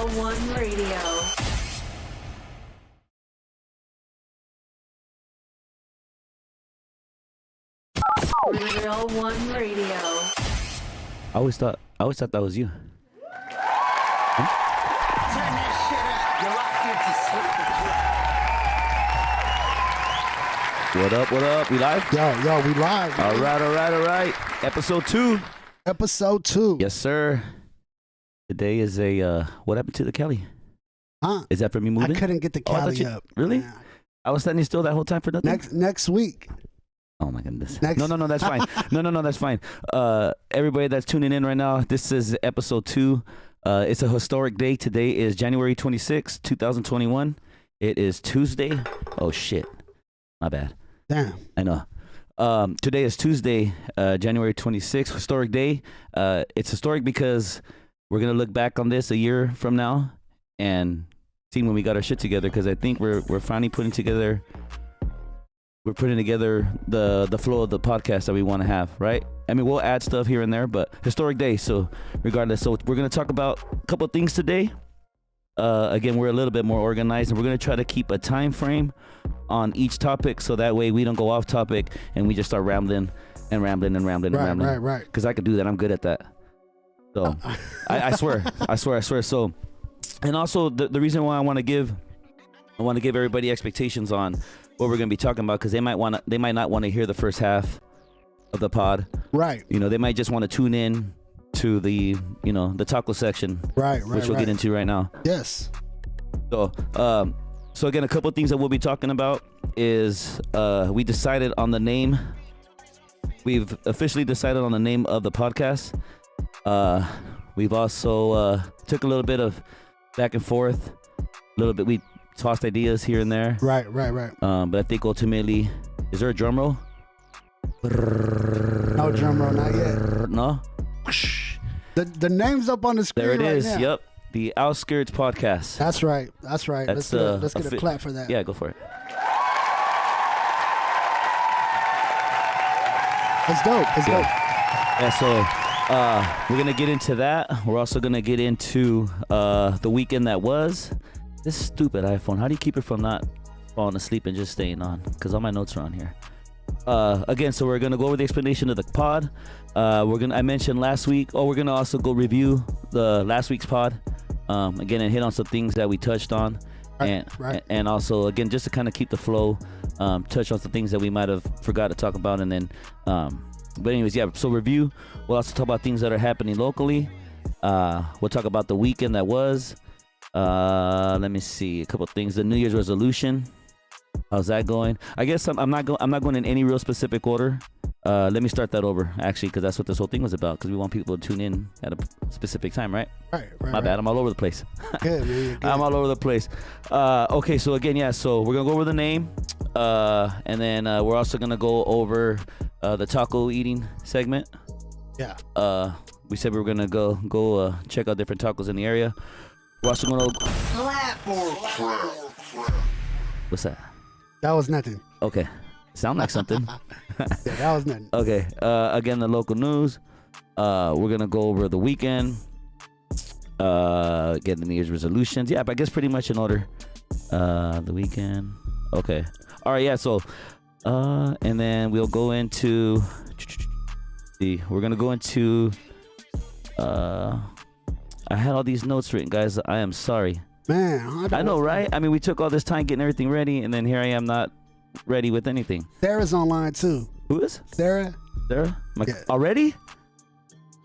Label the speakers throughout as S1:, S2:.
S1: One Radio. Real One Radio.
S2: I always thought that was you.
S3: Turn that shit up. You're locked into sleep.
S2: What up? We live?
S4: Yo, we live.
S2: All right. Episode 2.
S4: Episode 2.
S2: Yes, sir. Today is a, what happened to the Kelly?
S4: Huh?
S2: Is that for me moving?
S4: I couldn't get the Cali up.
S2: Really?
S4: Yeah.
S2: I was standing still that whole time for nothing?
S4: Next week.
S2: Oh my goodness.
S4: Next.
S2: No, that's fine. No, that's fine. Everybody that's tuning in right now, this is episode 2. It's a historic day. Today is January 26, 2021. It is Tuesday. Oh shit. My bad.
S4: Damn.
S2: I know. Today is Tuesday, January 26th, historic day. It's historic because we're going to look back on this a year from now and see when we got our shit together, because I think we're finally putting together the flow of the podcast that we want to have, right? I mean, we'll add stuff here and there, but historic day. So regardless, so we're going to talk about a couple of things today. Again, we're a little bit more organized, and we're going to try to keep a time frame on each topic, so that way we don't go off topic and we just start rambling.
S4: Right.
S2: Because I could do that. I'm good at that. So I swear. So, and also the reason why I want to give everybody expectations on what we're going to be talking about, because they might not want to hear the first half of the pod.
S4: Right.
S2: You know, they might just want to tune in to the taco section.
S4: Right.
S2: Which we'll get into right now.
S4: Yes.
S2: So again, a couple of things that we'll be talking about is we decided on the name. We've officially decided on the name of the podcast. We've also took a little bit of back and forth. A little bit, we tossed ideas here and there.
S4: Right.
S2: But I think ultimately, is there a drum roll?
S4: No drum roll, not yet.
S2: No?
S4: The name's up on the screen.
S2: There it
S4: right
S2: is.
S4: now.
S2: Yep. The Outskirts Podcast.
S4: That's right.
S2: That's,
S4: let's get a clap for that.
S2: Yeah, go for it.
S4: It's dope. It's dope.
S2: Yeah, so we're going to get into that. We're also going to get into the weekend that was. This stupid iPhone. How do you keep it from not falling asleep and just staying on? Because all my notes are on here. Again, so we're going to go over the explanation of the pod. I mentioned last week. We're going to also go review the last week's pod. Again, and hit on some things that we touched on.
S4: Right.
S2: And also, again, just to kind of keep the flow, touch on some things that we might have forgot to talk about. And then, but anyways, yeah, so review. We'll also talk about things that are happening locally. We'll talk about the weekend that was. Let me see a couple of things. The New Year's resolution. How's that going? I guess I'm not going in any real specific order. Let me start that over, actually, because that's what this whole thing was about, because we want people to tune in at a specific time, right?
S4: Right.
S2: My bad. I'm all over the place.
S4: Good, man. Good.
S2: I'm all over the place. Okay, so again, yeah, so we're going to go over the name, and then we're also going to go over the taco eating segment.
S4: Yeah.
S2: We said we were going to go check out different tacos in the area. We're also going to... What's that?
S4: That was nothing.
S2: Okay. Sound like something.
S4: Yeah, that was nothing.
S2: Okay. Again, the local news. We're going to go over the weekend. Get the New Year's resolutions. Yeah, but I guess pretty much in order. The weekend. Okay. All right, yeah, so and then we'll go into we're going to go into I had all these notes written, guys. I am sorry.
S4: Man,
S2: I know, right? I mean, we took all this time getting everything ready, and then here I am not ready with anything.
S4: Sarah's online too.
S2: Who is?
S4: Sarah?
S2: Yeah. Already?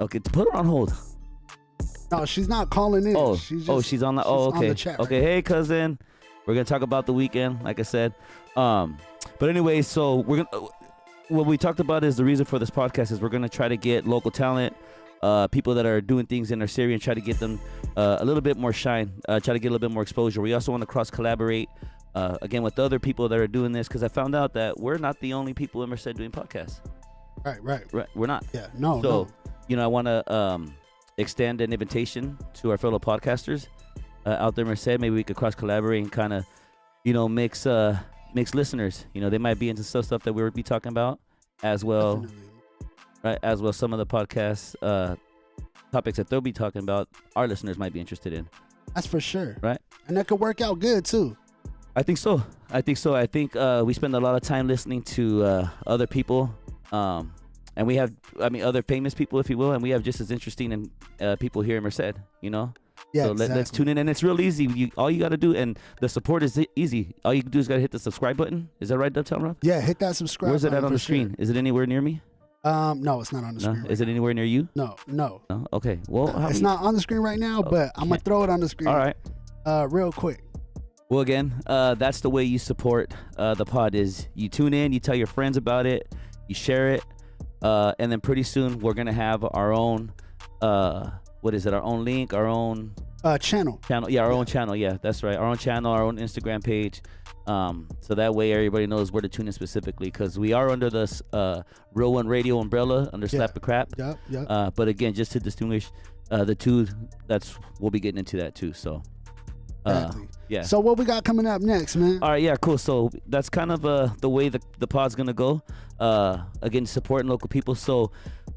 S2: Okay, put her on hold.
S4: No, she's not calling in.
S2: She's on the. Okay.
S4: On the chat
S2: okay, hey cousin, we're gonna talk about the weekend, like I said. But anyway, so we're gonna. What we talked about is the reason for this podcast is we're gonna try to get local talent, people that are doing things in our city, and try to get them a little bit more shine, try to get a little bit more exposure. We also want to cross collaborate again with the other people that are doing this, because I found out that we're not the only people in Merced doing podcasts.
S4: Right.
S2: We're not.
S4: Yeah. No.
S2: So I want to extend an invitation to our fellow podcasters out there in Merced. Maybe we could cross collaborate and kind of mix listeners. They might be into stuff that we'll be talking about as well.
S4: Definitely.
S2: Right, as well, some of the podcast topics that they'll be talking about, our listeners might be interested in.
S4: That's for sure.
S2: Right.
S4: And that could work out good too.
S2: I think so. I think we spend a lot of time listening to other people, and we have, other famous people, if you will, and we have just as interesting people here in Merced, you know?
S4: Yeah,
S2: so
S4: exactly.
S2: let's tune in, and it's real easy. All you got to do, and the support is easy. All you can do is got to hit the subscribe button. Is that right, Dovetown Rob?
S4: Yeah, hit that subscribe
S2: Where's it
S4: button
S2: at on the
S4: for
S2: screen?
S4: sure.
S2: Is it anywhere near me?
S4: No, it's not on the
S2: No?
S4: screen. Right
S2: Is it anywhere near you?
S4: now. No.
S2: No? Okay. Well,
S4: It's not on the screen right now, but I'm going to throw it on the screen.
S2: All right.
S4: Real quick.
S2: Well, again, that's the way you support the pod is you tune in, you tell your friends about it, you share it, and then pretty soon we're going to have our own, our own link, our own...
S4: Channel.
S2: Yeah, our own channel. Yeah, that's right. Our own channel, our own Instagram page. So that way everybody knows where to tune in specifically, because we are under the Real One Radio umbrella, under Slap the Crap.
S4: Yep.
S2: But again, just to distinguish the two, we'll be getting into that too. So...
S4: Exactly.
S2: Yeah.
S4: So what we got coming up next, man?
S2: All right, yeah, cool. So that's kind of the way the pod's gonna go. Again, supporting local people. So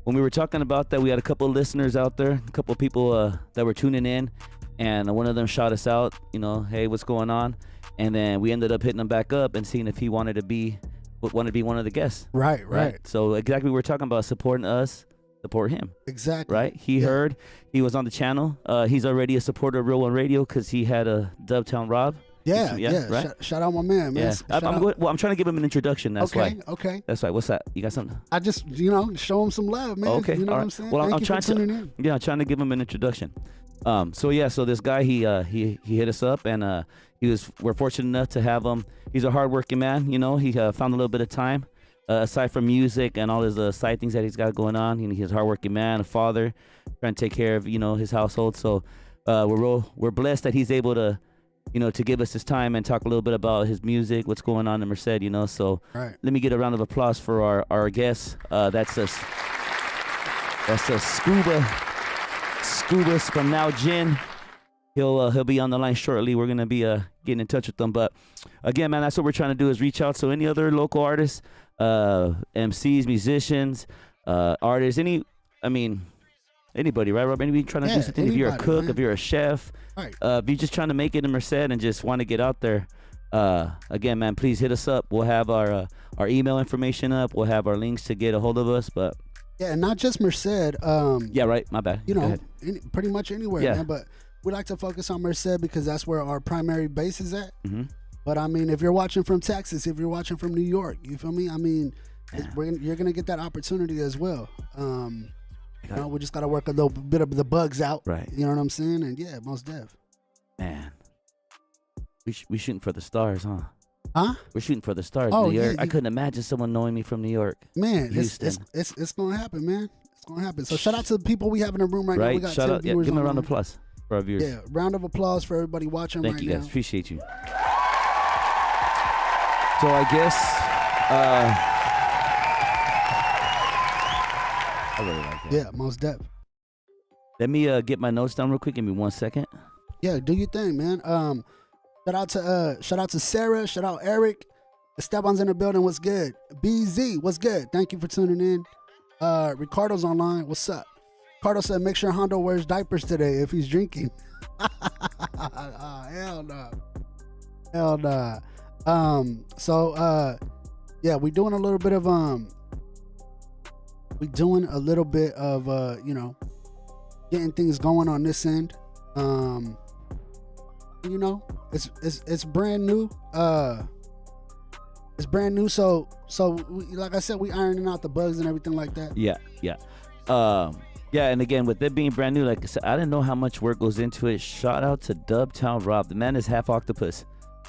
S2: when we were talking about that, we had a couple of listeners out there, a couple of people that were tuning in, and one of them shot us out. You know, hey, what's going on? And then we ended up hitting him back up and seeing if he wanted to be one of the guests.
S4: Right.
S2: So exactly, we were talking about supporting us. Support him.
S4: Exactly.
S2: Right? He heard. He was on the channel. He's already a supporter of Real One Radio because he had a Dovetown Rob.
S4: Yeah.
S2: Right?
S4: Shout out my man, man.
S2: Yeah. I'm trying to give him an introduction. That's why.
S4: Okay.
S2: That's why. What's that? You got something?
S4: I just, show him some love, man.
S2: Okay.
S4: You know
S2: all
S4: what
S2: right.
S4: I'm saying?
S2: Well,
S4: Thank
S2: I'm
S4: you
S2: trying
S4: for tuning in.
S2: Yeah, I'm trying to give him an introduction. So this guy, he hit us up, and we're fortunate enough to have him. He's a hardworking man. You know, he found a little bit of time. Aside from music and all his side things that he's got going on, he's a hardworking man, a father, trying to take care of his household. So we're blessed that he's able to to give us his time and talk a little bit about his music, what's going on in Merced. So
S4: Right.
S2: let me get a round of applause for our guest. That's a Scuba's from Now Gin. He'll be on the line shortly. We're gonna be getting in touch with them. But again, man, that's what we're trying to do is reach out. So any other local artists, MCs, musicians, artists, anybody, right, Rob? Anybody trying to do something? If you're a cook,
S4: man.
S2: if you're a chef,
S4: Right.
S2: if you're just trying to make it in Merced and just want to get out there, again, man, please hit us up. We'll have our email information up. We'll have our links to get a hold of us. But
S4: Yeah, and not just Merced.
S2: yeah, right. My bad. Go ahead.
S4: Pretty much anywhere,
S2: Yeah.
S4: man. But we like to focus on Merced because that's where our primary base is at.
S2: Mm-hmm.
S4: But if you're watching from Texas, if you're watching from New York, you feel me? You're gonna get that opportunity as well. We just gotta work a little bit of the bugs out.
S2: Right.
S4: You know what I'm saying? And yeah, most def.
S2: Man, we shooting for the stars, huh?
S4: Huh?
S2: We're shooting for the stars.
S4: Oh,
S2: New York.
S4: yeah,
S2: I couldn't imagine someone knowing me from New York.
S4: Man,
S2: Houston.
S4: it's gonna happen, man. It's gonna happen. So shout out to the people we have in the room right now. We
S2: Right.
S4: got
S2: Shout
S4: 10
S2: out. Yeah,
S4: viewers
S2: give me a round
S4: online.
S2: of applause for our viewers.
S4: Yeah, round of applause for everybody watching
S2: Thank
S4: right
S2: you
S4: now.
S2: guys. Appreciate you. So I guess I really like that.
S4: Yeah, most def.
S2: Let me get my notes down real quick. Give me 1 second.
S4: Yeah, do your thing, man. Shout out to Sarah. Shout out Eric. Esteban's in the building. What's good? BZ, what's good? Thank you for tuning in. Ricardo's online. What's up? Ricardo said, make sure Hondo wears diapers today if he's drinking. Hell no. Hell no. Yeah, we doing a little bit of getting things going on this end. It's brand new. It's brand new. So like I said, we ironing out the bugs and everything like that.
S2: Yeah. Yeah, and again, with it being brand new, like I said, I didn't know how much work goes into it. Shout out to Dovetown Rob. The man is half octopus.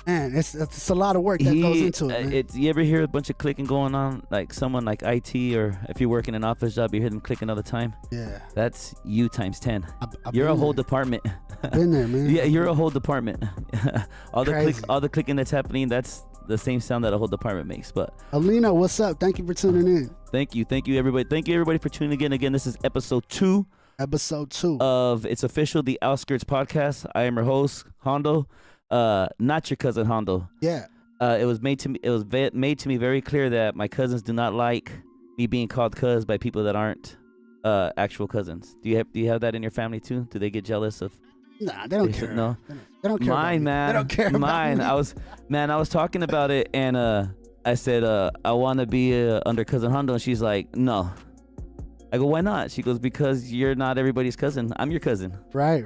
S4: Man, it's a lot of work that goes into it, man.
S2: You ever hear a bunch of clicking going on, like someone like IT, or if you're working an office job, you hear them clicking all the time?
S4: Yeah.
S2: That's you times 10.
S4: I've
S2: You're a
S4: been
S2: whole
S4: there.
S2: department.
S4: Been there, man.
S2: Yeah, you're a whole department. all
S4: Crazy.
S2: the clicking that's happening, that's the same sound that a whole department makes. But
S4: Alina, what's up? Thank you for tuning in.
S2: thank you everybody. Thank you everybody for tuning in. Again, this is episode 2 of It's Official, the Outskirts Podcast. I am your host, Hondo. Not your cousin Hondo.
S4: Yeah.
S2: It was made to me very clear that my cousins do not like me being called cuz by people that aren't actual cousins. Do you have that in your family too? Do they get jealous of
S4: Nah, they don't care.
S2: No,
S4: they don't care.
S2: mine, man.
S4: They don't care.
S2: Mine. I was talking about it, and I said, I want to be under cousin Hondo, and she's like, no. I go, why not? She goes, because you're not everybody's cousin. I'm your cousin.
S4: Right.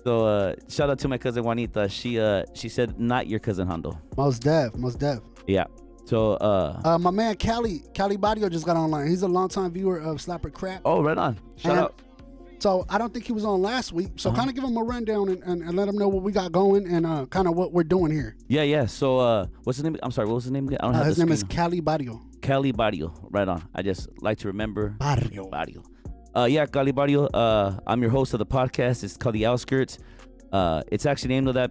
S2: So shout out to my cousin Juanita. She said, not your cousin Hondo.
S4: Most def.
S2: Yeah. So
S4: my man Cali Badio just got online. He's a longtime viewer of Slapper Crap.
S2: oh, right on. Shout out.
S4: So I don't think he was on last week. So kind of give him a rundown and let him know what we got going and kind of what we're doing here.
S2: Yeah. So what's his name? I'm sorry. What was his name again? I don't have
S4: His
S2: the
S4: name is
S2: screen.
S4: Cali Badio.
S2: Cali Barrio. Right on. I just like to remember
S4: Barrio.
S2: Yeah, Cali Barrio. I'm your host of the podcast. It's called The Outskirts. It's actually named that.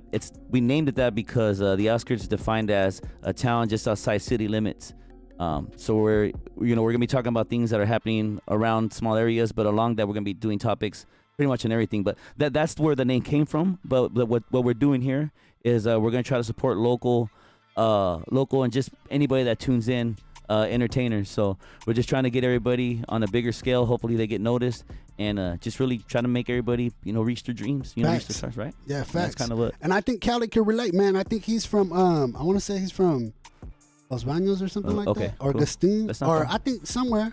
S2: We named it that because the Outskirts is defined as a town just outside city limits. So we're gonna be talking about things that are happening around small areas, but along that we're gonna be doing topics pretty much on everything. But that's where the name came from. But what we're doing here is we're gonna try to support local and just anybody that tunes in, entertainers. So we're just trying to get everybody on a bigger scale. Hopefully they get noticed, and just really trying to make everybody reach their dreams, reach their stars, right?
S4: Yeah, facts.
S2: That's kind of what.
S4: And I think Cali can relate, man. I think he's from I want to say he's from Los Baños or something like
S2: okay,
S4: that, or
S2: cool.
S4: Gustin,
S2: Or
S4: I think somewhere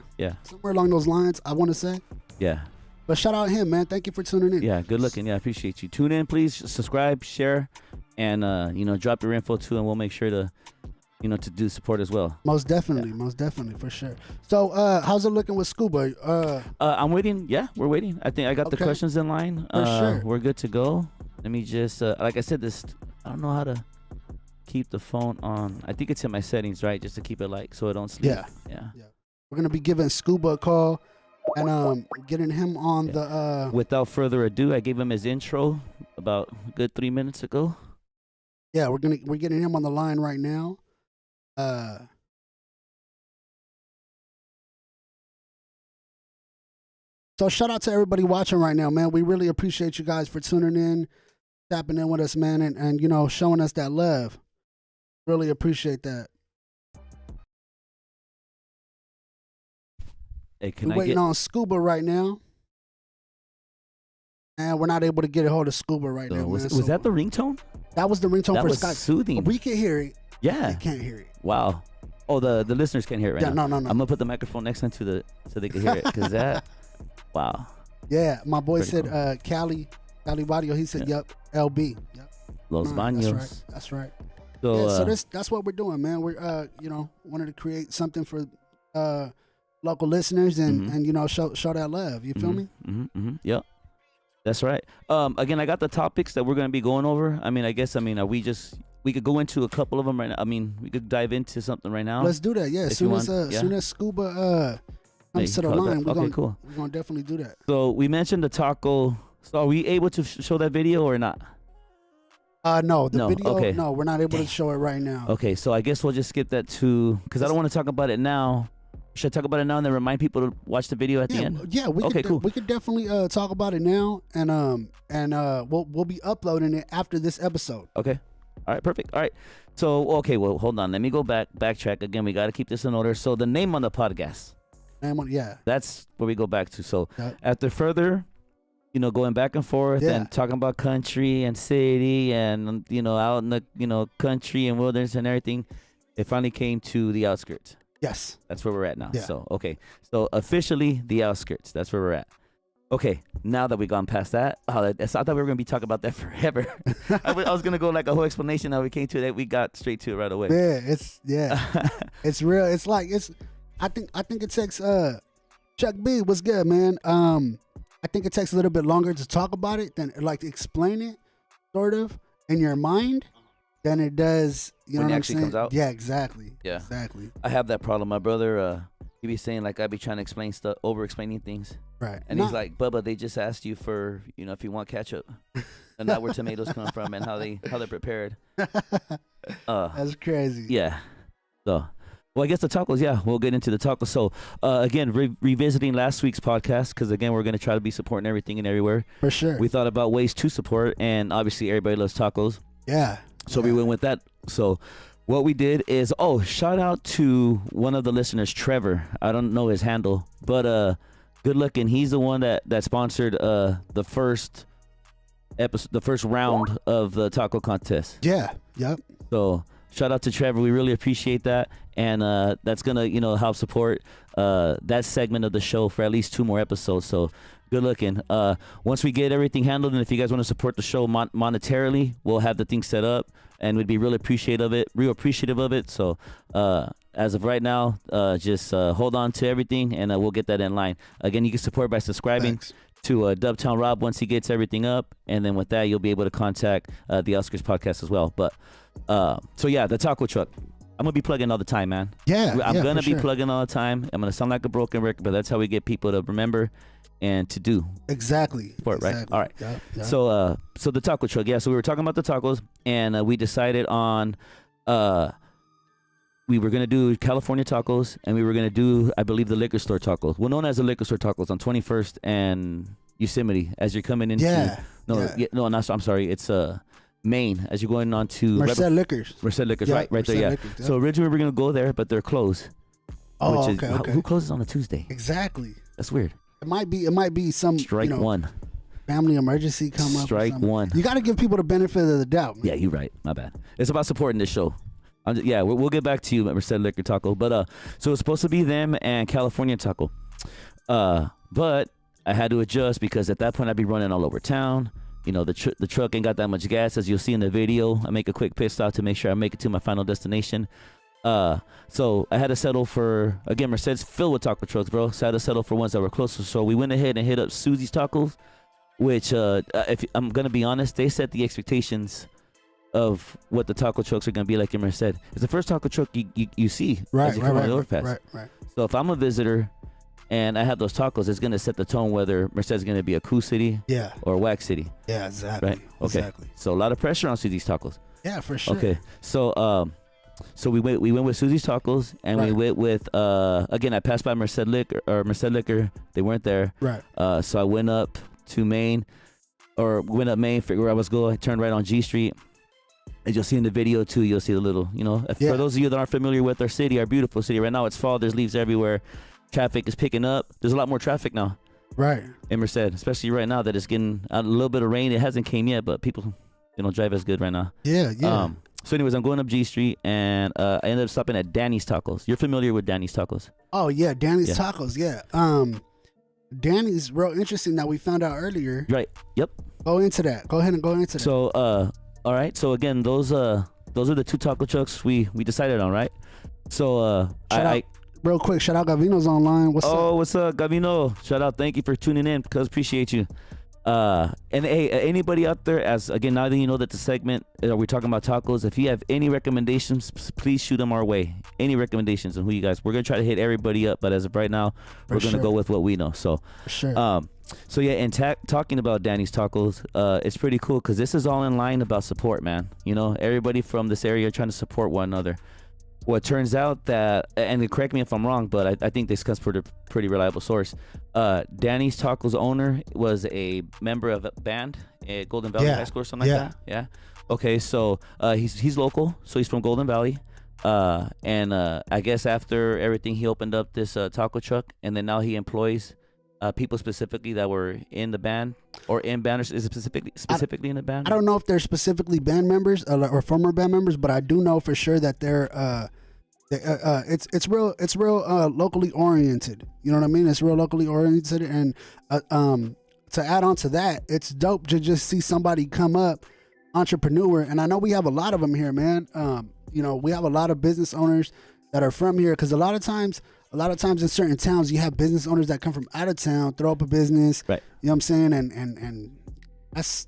S4: along those lines. I want to say.
S2: Yeah.
S4: But shout out him, man. Thank you for tuning in.
S2: Yeah, good looking. Yeah, I appreciate you. Tune in, please. Subscribe, share, and drop your info too, and we'll make sure to to do support as well.
S4: Most definitely, for sure. So, how's it looking with Scuba?
S2: I'm waiting. Yeah, we're waiting. I think I got the questions in line.
S4: For sure.
S2: We're good to go. Let me just, like I said, I don't know how to keep the phone on. I think it's in my settings, right? Just to keep it so it don't sleep. Yeah.
S4: We're gonna be giving Scuba a call and getting him on the.
S2: Without further ado, I gave him his intro about a good 3 minutes ago.
S4: Yeah, we're getting him on the line right now. So shout out to everybody watching right now, man. We really appreciate you guys for tuning in, tapping in with us, man, and showing us that love. Really appreciate that.
S2: Hey,
S4: We're waiting on Scuba right now, and we're not able to get a hold of Scuba right now.
S2: Was that the ringtone?
S4: That was the ringtone
S2: that
S4: for
S2: was
S4: Skype.
S2: Soothing.
S4: We can hear it.
S2: Yeah.
S4: They can't hear it.
S2: Wow. Oh, the listeners can't hear it right now.
S4: No.
S2: I'm gonna put the microphone next time so they can hear it, because that. Wow.
S4: Yeah, my boy
S2: Pretty
S4: said
S2: cool.
S4: Cali Badio. He said, "Yep, LB." Yep.
S2: Los Baños.
S4: That's right.
S2: So,
S4: So that's what we're doing, man. We're wanted to create something for local listeners and show that love. You feel me?
S2: Yep. That's right. Again, I got the topics that we're gonna be going over. We could go into a couple of them right now. We could dive into something right now.
S4: Let's do that. Yeah, as soon as Scuba comes to the line, we're gonna definitely do that.
S2: So we mentioned the taco. So are we able to show that video or not?
S4: No, the video.
S2: Okay.
S4: No, we're not able to show it right now.
S2: Okay, so I guess we'll just skip that too, because I don't want to talk about it now. Should I talk about it now and then remind people to watch the video at the end?
S4: Yeah,
S2: cool.
S4: We could definitely talk about it now, and we'll be uploading it after this episode.
S2: Okay. All right, perfect. All right. So, okay, well, hold on. Let me go backtrack again. We got to keep this in order. So the name on the podcast. That's where we go back to. So after further, going back and forth and talking about country and city and, out in the, country and wilderness and everything, it finally came to the Outskirts.
S4: Yes.
S2: That's where we're at now.
S4: Yeah.
S2: So, okay. So officially the Outskirts. That's where we're at. Okay, now that we've gone past that, I thought we were going to be talking about that forever. I was going to go like a whole explanation how we came to that. We got straight to it right away.
S4: It's real. I think it takes, Chuck B, what's good, man? I think it takes a little bit longer to talk about it than explain it sort of in your mind than it does,
S2: when
S4: know
S2: it
S4: what
S2: actually
S4: I'm saying?
S2: comes out.
S4: Yeah, exactly.
S2: Yeah.
S4: Exactly.
S2: I have that problem. My brother, he be saying I be trying to explain stuff, over explaining things.
S4: Right.
S2: And he's like, Bubba, they just asked you for, if you want ketchup and not where tomatoes come from and how they're prepared.
S4: That's crazy.
S2: Yeah. So, well, I guess the tacos, we'll get into the tacos. So, again, revisiting last week's podcast, because, again, we're going to try to be supporting everything and everywhere.
S4: For sure.
S2: We thought about ways to support, and obviously everybody loves tacos.
S4: Yeah.
S2: So we went with that. So what we did is, shout out to one of the listeners, Trevor. I don't know his handle, but good looking. He's the one that sponsored the first episode, the first round of the taco contest.
S4: Yeah. Yep.
S2: So shout out to Trevor. We really appreciate that, and that's gonna help support that segment of the show for at least 2 more episodes. So good looking. Once we get everything handled, and if you guys want to support the show monetarily, we'll have the thing set up, and we'd be real appreciative of it. So as of right now, just hold on to everything, and we'll get that in line. Again, you can support by subscribing to Dubtown Rob once he gets everything up, and then with that, you'll be able to contact the Outskirts Podcast as well. But so yeah, the taco truck. I'm gonna be plugging all the time, man.
S4: Yeah,
S2: I'm gonna be plugging all the time. I'm gonna sound like a broken record, but that's how we get people to remember and to do.
S4: Exactly.
S2: Support, right? All right.
S4: Yep.
S2: So the taco truck. Yeah. So we were talking about the tacos, and we decided on we were gonna do California tacos, and we were gonna do, I believe, the liquor store tacos. Well, known as the liquor store tacos on 21st and Yosemite as you're coming into. I'm sorry. It's Maine as you're going on to
S4: Merced Liquors.
S2: Merced Liquors, right there, yeah.
S4: Liquors, yeah.
S2: So originally we were gonna go there, but they're closed.
S4: Oh,
S2: which is,
S4: okay.
S2: Who closes on a Tuesday?
S4: Exactly.
S2: That's weird.
S4: It might be some
S2: Strike one.
S4: Family emergency come up.
S2: Strike one.
S4: You got to give people the benefit of the doubt, man.
S2: Yeah, you're right. My bad. It's about supporting this show. We'll get back to you at Merced Liquor Taco. But so it's supposed to be them and California Taco. But I had to adjust because at that point I'd be running all over town. The truck ain't got that much gas, as you'll see in the video. I make a quick pit stop to make sure I make it to my final destination. So I had to settle for, again, Merced's filled with taco trucks, bro. So I had to settle for ones that were closer. So we went ahead and hit up Susie's Tacos, which, if I'm going to be honest, they set the expectations of what the taco trucks are going to be like in Merced. It's the first taco truck you see as you come on the overpass. Right. So if I'm a visitor and I have those tacos, it's going to set the tone whether Merced's going to be a cool city or wax city.
S4: Yeah, exactly.
S2: Right? Okay.
S4: Exactly.
S2: So a lot of pressure on Susie's Tacos.
S4: Yeah, for sure.
S2: Okay. So we went with Susie's Tacos, and we went with again, I passed by Merced Liquor. They weren't there.
S4: Right.
S2: So I went up to Maine, figure where I was going. I turned right on G Street. As you'll see in the video too, you'll see the little, for those of you that aren't familiar with our city, our beautiful city. Right now it's fall. There's leaves everywhere. Traffic is picking up. There's a lot more traffic now.
S4: Right.
S2: In Merced, especially right now that it's getting a little bit of rain. It hasn't came yet, but people, don't drive as good right now.
S4: Yeah.
S2: So anyways, I'm going up G Street, and I ended up stopping at Danny's Tacos. You're familiar with Danny's Tacos?
S4: Oh, yeah. Danny's Tacos. Yeah. Danny's real interesting that we found out earlier.
S2: Right. Yep.
S4: Go into that. Go ahead and go into that.
S2: So, all right. So again, those are the 2 taco trucks we decided on, right? So,
S4: real quick, shout out Gavino's online. What's up?
S2: Oh, what's up, Gavino? Shout out. Thank you for tuning in, because appreciate you. And hey, anybody out there, as again, now that you know that the segment, we're talking about tacos, if you have any recommendations, please shoot them our way. Any recommendations on who you guys, we're going to try to hit everybody up, but as of right now, we're going to go with what we know. So,
S4: for sure.
S2: So yeah, and talking about Danny's Tacos, it's pretty cool because this is all in line about support, man. Everybody from this area trying to support one another. Well, it turns out that, and correct me if I'm wrong, but I think this comes from a pretty reliable source. Danny's Tacos owner was a member of a band at Golden Valley High School or something like that. Yeah. Okay, so he's local, so he's from Golden Valley. And I guess after everything, he opened up this taco truck, and then now he employs people specifically that were in the band or in banners. Is it specifically in the band?
S4: I don't know if they're specifically band members or former band members, but I do know for sure that they're it's real locally oriented. You know what I mean? It's real locally oriented, and to add on to that, it's dope to just see somebody come up, entrepreneur, and I know we have a lot of them here, man. We have a lot of business owners that are from here, because a lot of times in certain towns you have business owners that come from out of town, throw up a business.
S2: Right.
S4: You know what I'm saying? And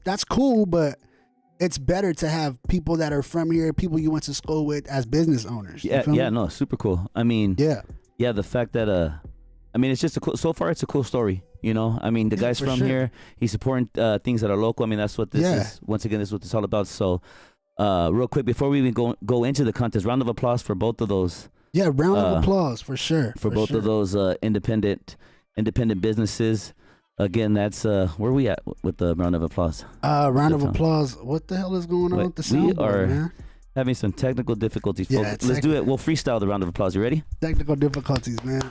S4: that's cool, but it's better to have people that are from here, people you went to school with, as business owners.
S2: Yeah, no, super cool. I mean, the fact that it's just so far it's a cool story. The guy's from here. He's supporting things that are local. I mean, that's what this is. Once again, this is what it's all about. So, real quick before we even go into the contest, round of applause for both of those.
S4: Yeah, round of applause for sure.
S2: For both of those independent businesses. Again, that's where we at with the round of applause.
S4: Round of applause. What the hell is going on with the soundboard, man?
S2: Having some technical difficulties, folks. Let's do it. We'll freestyle the round of applause. You ready?
S4: Technical difficulties, man.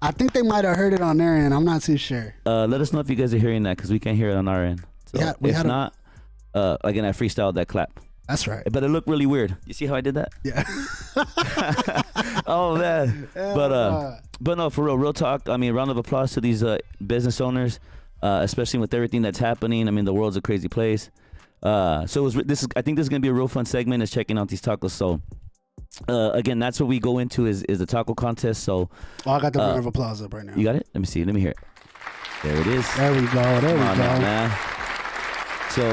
S4: I think they might have heard it on their end. I'm not too sure.
S2: Let us know if you guys are hearing that, because we can't hear it on our end. So if not, again, I freestyled that clap.
S4: That's right.
S2: But it looked really weird. You see how I did that?
S4: Yeah.
S2: Oh man. But no, for real talk. I mean, round of applause to these business owners, especially with everything that's happening. I mean, the world's a crazy place. So I think this is gonna be a real fun segment, is checking out these tacos. So again, that's what we go into is the taco contest. So
S4: I got the round of applause up right now.
S2: You got it? Let me see. Let me hear it. There it is.
S4: There we go. There we go.
S2: Man. So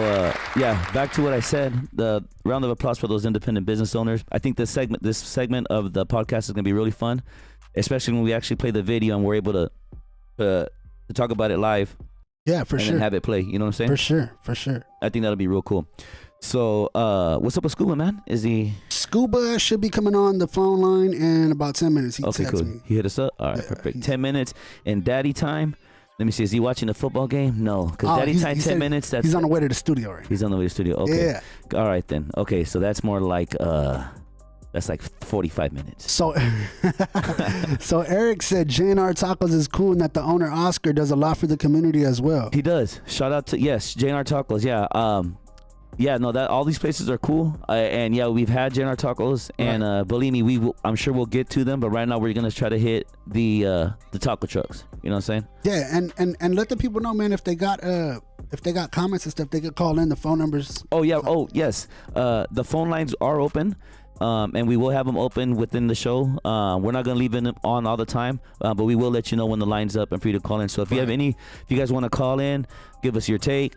S2: yeah, back to what I said. The round of applause for those independent business owners. I think this segment of the podcast is gonna be really fun, especially when we actually play the video and we're able to talk about it live.
S4: Yeah, for
S2: and
S4: sure.
S2: And have it play. You know what I'm saying?
S4: For sure.
S2: I think that'll be real cool. So what's up with Scuba, man?
S4: Scuba should be coming on the phone line in about 10 minutes. He texted me.
S2: He hit us up. All right, perfect. 10 minutes and daddy time. Let me see. Is he watching the football game? No, because daddy time 10 minutes.
S4: He's on the way to the studio. Right?
S2: He's on the way to the studio. Okay.
S4: Yeah.
S2: All right then. Okay, so that's more like that's like 45 minutes.
S4: So Eric said J&R Tacos is cool and that the owner Oscar does a lot for the community as well.
S2: He does. Shout out to J&R Tacos. Yeah. Yeah, no, that all these places are cool, and yeah, we've had J&R Tacos, and believe me, I'm sure we'll get to them. But right now, we're gonna try to hit the taco trucks. You know what I'm saying?
S4: Yeah, and let the people know, man, if they got comments and stuff, they could call in. The phone numbers.
S2: Oh yeah. Oh yes. The phone lines are open. And we will have them open within the show. We're not gonna leave them on all the time, but we will let you know when the line's up and for you to call in. So if you have if you guys want to call in, give us your take.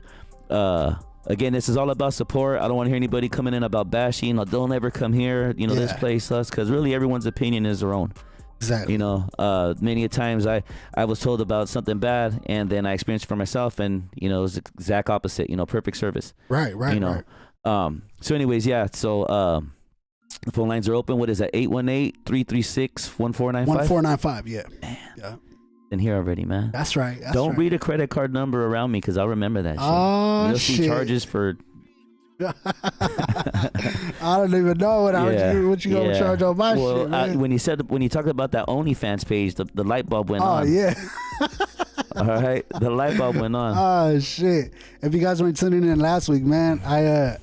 S2: Again, this is all about support. I don't want to hear anybody coming in about bashing. Or don't ever come here. You know, this place us, because really everyone's opinion is their own.
S4: Exactly.
S2: You know, many a times I was told about something bad, and then I experienced it for myself, and you know, it was the exact opposite. You know, perfect service.
S4: Right.
S2: You know.
S4: Right.
S2: So anyways, yeah. So the phone lines are open. What is that? 818-336-1495?
S4: 1495, yeah.
S2: Man.
S4: Yeah.
S2: In here already, man.
S4: That's right.
S2: Don't read a credit card number around me, because I'll remember that shit.
S4: Oh,
S2: You'll see charges for...
S4: I don't even know what you gonna charge on my shit, man.
S2: When you talked about that OnlyFans page, the light bulb went on.
S4: Oh, yeah.
S2: All right? The light bulb went on.
S4: Oh, shit. If you guys weren't tuning in last week, man, I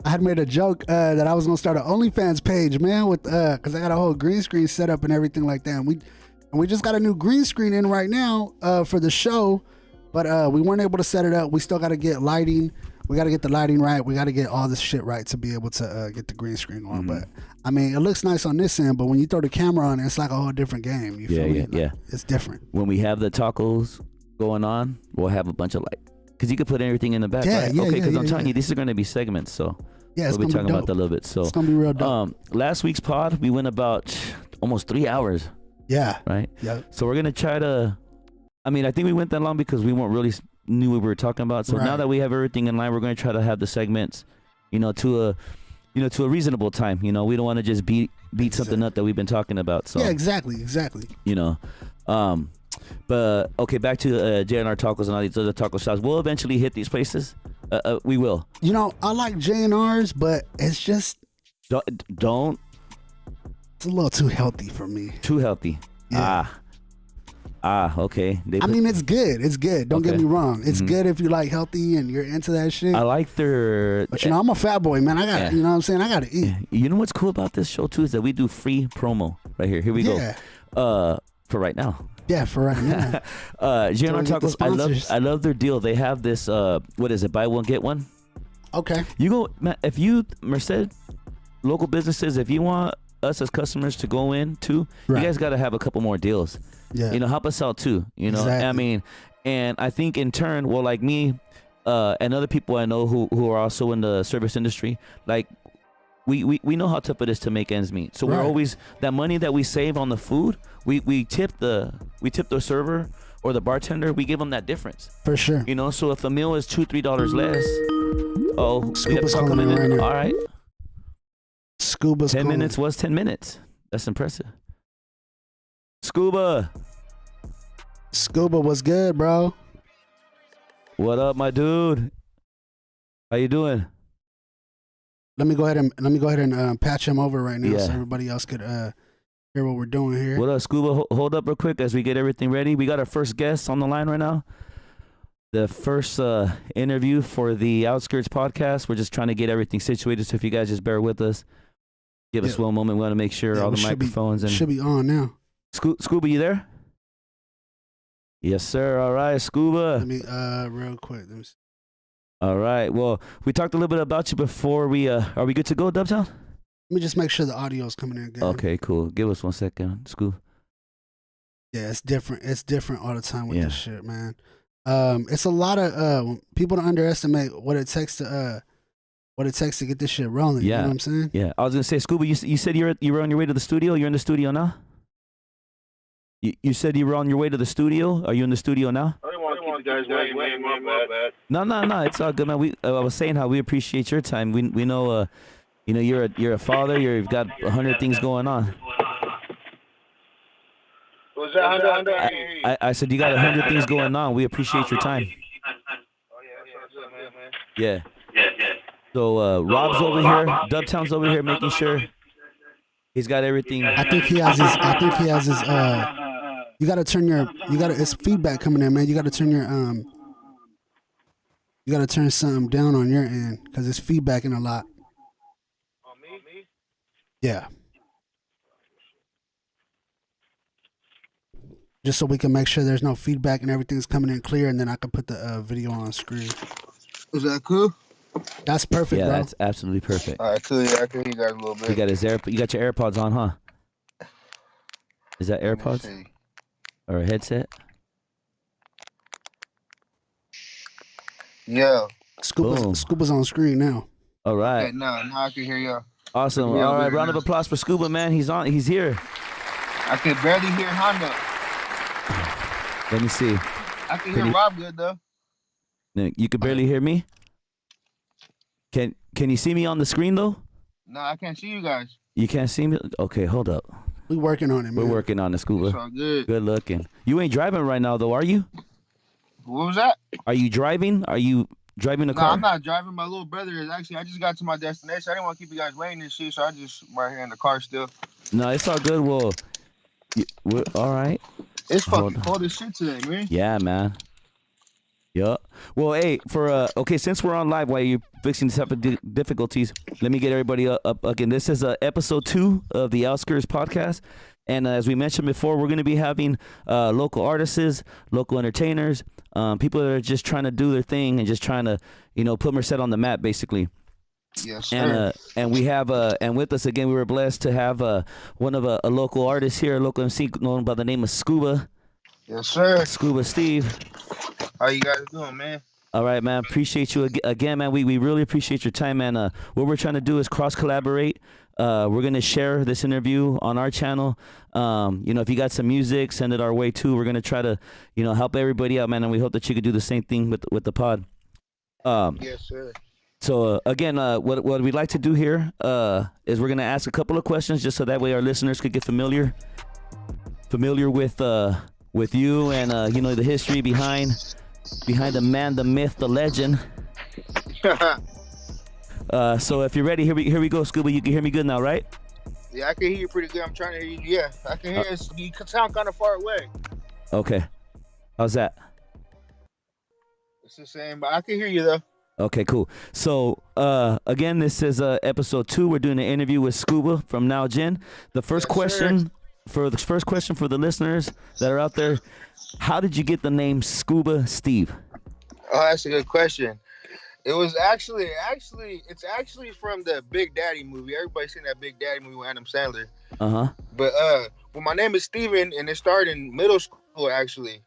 S4: had made a joke that I was gonna start an OnlyFans page, man, with because I got a whole green screen set up and everything like that. And we just got a new green screen in right now for the show, but we weren't able to set it up. We still got to get lighting. We got to get the lighting right. We got to get all this shit right to be able to get the green screen on. But I mean, it looks nice on this end, but when you throw the camera on, it's like a whole different game. You feel me? Like, it's different.
S2: When we have the tacos going on, we'll have a bunch of light. Because you could put everything in the back, right? Okay, because I'm telling you, these are going to be segments, so
S4: we'll
S2: be talking about that a little bit. So
S4: it's going to be real dope.
S2: Last week's pod, we went about almost 3 hours.
S4: Yeah.
S2: Right?
S4: Yeah.
S2: So we're going to try to, I mean, I think we went that long because we weren't really knew what we were talking about. So now that we have everything in line, we're going to try to have the segments, to a reasonable time. You know, we don't want to just beat something up that we've been talking about. So
S4: yeah, exactly.
S2: You know, but okay, back to J&R Tacos and all these other taco shops. We'll eventually hit these places. We will.
S4: You know, I like J&R's, but it's just
S2: don't.
S4: It's a little too healthy for me.
S2: Too healthy.
S4: Yeah.
S2: Okay.
S4: I mean, it's good. It's good. Don't get me wrong. It's good if you like healthy and you're into that shit.
S2: I like their...
S4: But, I'm a fat boy, man. I got to, you know what I'm saying? I got to eat.
S2: You know what's cool about this show, too, is that we do free promo right here. Here we go. For right now.
S4: Yeah, for right now.
S2: J&R Tacos, I love their deal. They have this, what is it, buy one, get one?
S4: Okay.
S2: You go, man, Merced, local businesses, if you want us as customers to go in, too, you guys got to have a couple more deals.
S4: Yeah.
S2: You know, help us out too. You know, exactly. I mean, and I think in turn, well, like me, and other people I know who are also in the service industry, like we know how tough it is to make ends meet. So we're always, that money that we save on the food, we tip the server or the bartender. We give them that difference.
S4: For sure.
S2: You know, so if the meal is $2-3 less,
S4: Scuba's coming in right now.
S2: All right.
S4: Scuba's
S2: 10 minutes was 10 minutes. That's impressive. Scuba
S4: was good, bro.
S2: What up, my dude? How you doing?
S4: Let me go ahead and patch him over right now so everybody else could hear what we're doing here.
S2: What up, Scuba? Hold up real quick as we get everything ready. We got our first guest on the line right now. the first interview for the Outskirts Podcast. We're just trying to get everything situated, so if you guys just bear with us, give us one moment. We want to make sure all the microphones
S4: should be on now.
S2: Scuba, you there? Yes, sir. All right, Scuba.
S4: Let me real quick. Let me see.
S2: All right. Well, we talked a little bit about you before. We are we good to go, Dubtown?
S4: Let me just make sure the audio is coming in good.
S2: Okay, cool. Give us 1 second, Scuba.
S4: Yeah, it's different. It's different all the time with this shit, man. It's a lot of people don't underestimate what it takes to get this shit rolling.
S2: Yeah.
S4: You know what I'm saying?
S2: Yeah. I was gonna say, Scuba, you said you were on your way to the studio. You're in the studio now. You said you were on your way to the studio. Are you in the studio now?
S1: I didn't want to keep you guys waiting, my bad.
S2: No, it's all good, man. I was saying how we appreciate your time. We know, you're a father. You've got 100 things going on.
S1: Was that 100?
S2: I said you got 100 things going on. We appreciate your time. Yeah. So Rob's over here. Dubtown's over here making sure he's got everything.
S4: I think he has his. It's feedback coming in, man. You gotta turn something down on your end because it's feedbacking a lot.
S1: On me?
S4: Yeah. Just so we can make sure there's no feedback and everything's coming in clear, and then I can put the video on screen.
S1: Is that cool?
S4: That's perfect,
S2: yeah,
S4: bro.
S2: that's absolutely perfect.
S1: All right, cool. Yeah, I can hear you guys a little bit.
S2: You got your AirPods on, huh? Is that AirPods or a headset?
S1: Yeah.
S4: Scuba's on screen now.
S2: All right.
S1: Okay, now I can hear y'all.
S2: Awesome. All right, round of applause for Scuba, man. He's here.
S1: I can barely hear Honda.
S2: Let me see.
S1: I can hear Rob good though.
S2: You can barely hear me? Can you see me on the screen though?
S1: No, I can't see you guys.
S2: You can't see me? Okay, hold up.
S4: We working on it, man.
S2: We're working on it, Scuba.
S1: It's all good.
S2: Good looking. You ain't driving right now though, are you?
S1: What was that?
S2: Are you driving? Are you driving a car?
S1: No, I'm not driving. My little brother is actually. I just got to my destination. I didn't want to keep you guys waiting and shit, so I just right here in the car still.
S2: No, it's all good. Well, we're all right.
S1: It's fucking cold as shit today, man.
S2: Yeah, man. Yup. Well, hey, since we're on live while you're fixing these type of difficulties, let me get everybody up again. This is episode 2 of the Outskirts Podcast. And as we mentioned before, we're going to be having local artists, local entertainers, people that are just trying to do their thing and just trying to, put Merced on the map, basically.
S1: Yes, sir.
S2: And we have and with us again, we were blessed to have one of a local artist here, a local MC known by the name of Scuba.
S1: Yes, sir.
S2: Scuba Steve.
S1: How you guys doing, man?
S2: All right, man. Appreciate you again, man. We really appreciate your time, man. What we're trying to do is cross collaborate. We're gonna share this interview on our channel. If you got some music, send it our way too. We're gonna try to, help everybody out, man. And we hope that you could do the same thing with the pod.
S1: Yes, sir.
S2: So again, what we'd like to do here is we're gonna ask a couple of questions just so that way our listeners could get familiar with you and the history behind the man, the myth, the legend. So if you're ready, here we go, Scuba. You can hear me good now, right?
S1: Yeah, I can hear you pretty good. I'm trying to hear you. Yeah, I can hear you. You sound kind of far away.
S2: Okay. How's that?
S1: It's the same, but I can hear you though.
S2: Okay, cool. So, again, this is episode 2. We're doing an interview with Scuba from Now Gin. The first question for the listeners that are out there: how did you get the name Scuba Steve?
S1: Oh, that's a good question. It was actually from the Big Daddy movie. Everybody's seen that Big Daddy movie with Adam Sandler. But well, my name is Steven, and it started in middle school actually.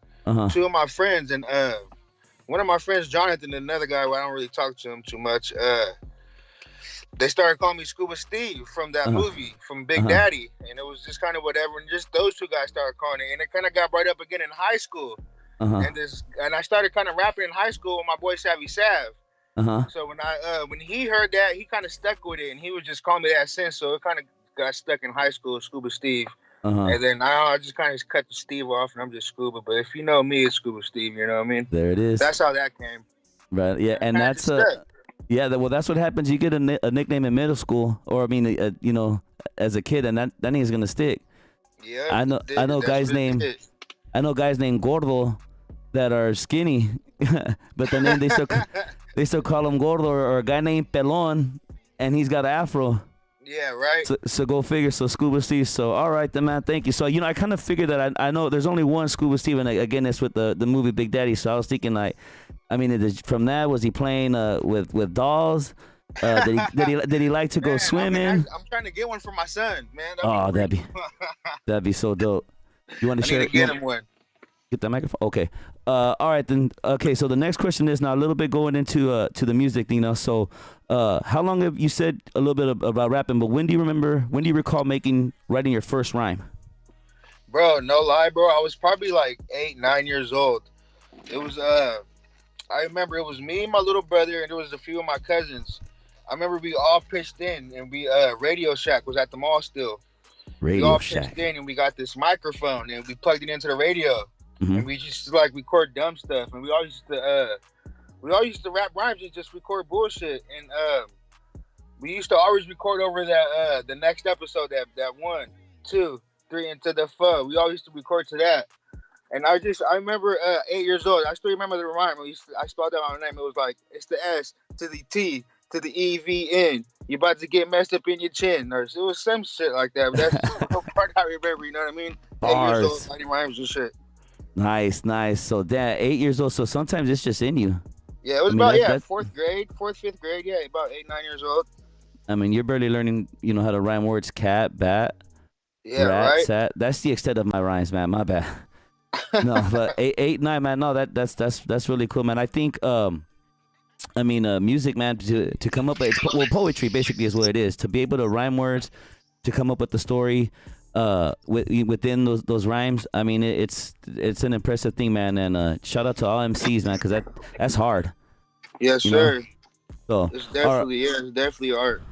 S1: Two of my friends and one of my friends, Jonathan, and another guy who I don't really talk to him too much, they started calling me Scuba Steve from that movie, from Big Daddy. And it was just kind of whatever. And just those two guys started calling it. And it kind of got brought up again in high school. And I started kind of rapping in high school with my boy Savvy Sav. So when he heard that, he kind of stuck with it. And he would just call me that since. So it kind of got stuck in high school, Scuba Steve. And then I just kind of cut the Steve off, and I'm just Scuba. But if you know me, it's Scuba Steve. You know what I mean?
S2: There it is.
S1: That's how that came.
S2: Right. Yeah, and that's well, that's what happens. You get a nickname in middle school, or I mean, as a kid, and that name is gonna stick.
S1: Yeah.
S2: I know guys named Gordo that are skinny, but the name they still call him Gordo, or a guy named Pelon, and he's got an afro.
S1: Yeah, right.
S2: So go figure. So Scuba Steve. So all right, then, man. Thank you. So I kind of figured that I know there's only one Scuba Steve, and again, it's with the movie Big Daddy. So I was thinking like, I mean, from that, was he playing with dolls? Did he like to go swimming?
S1: I'm trying to get one for my son, man.
S2: That'd be so dope. You want to share?
S1: I need to get him one.
S2: Get that microphone. Okay. All right then. Okay. So the next question is now a little bit going into to the music thing now. So, how long have you said a little bit about rapping? But when do you recall writing your first rhyme?
S1: Bro, no lie, bro. I was probably like 8, 9 years old. It was I remember it was me and my little brother, and there was a few of my cousins. I remember we all pitched in, and we Radio Shack was at the mall still. We all pitched in, and we got this microphone, and we plugged it into the radio. Mm-hmm. And we just like record dumb stuff, and we all used to rap rhymes and just record bullshit. And we used to always record over that the next episode, that 1, 2, 3 into the 4. We all used to record to that. And I remember 8 years old. I still remember the rhyme. I spelled out my name. It was like, it's the S to the T to the EVN. You about to get messed up in your chin. Or it was some shit like that. But that's the part I remember. You know what I mean?
S2: Bars.
S1: 8 years old, writing rhymes and shit.
S2: Nice. So that 8 years old. So sometimes it's just in you.
S1: Yeah, it was about fourth grade, 5th grade. Yeah, about 8, 9 years old.
S2: I mean, you're barely learning, how to rhyme words. Cat, bat,
S1: yeah,
S2: rat,
S1: right.
S2: Sat. That's the extent of my rhymes, man. My bad. No, but 8, 9, man. No, that's really cool, man. I think, music, man. To come up with poetry basically is what it is. To be able to rhyme words, to come up with the story. Within those rhymes, I mean, it's an impressive thing, man. And shout out to all MCs, man, because that's hard.
S1: Yes, sir.
S2: So
S1: it's definitely art.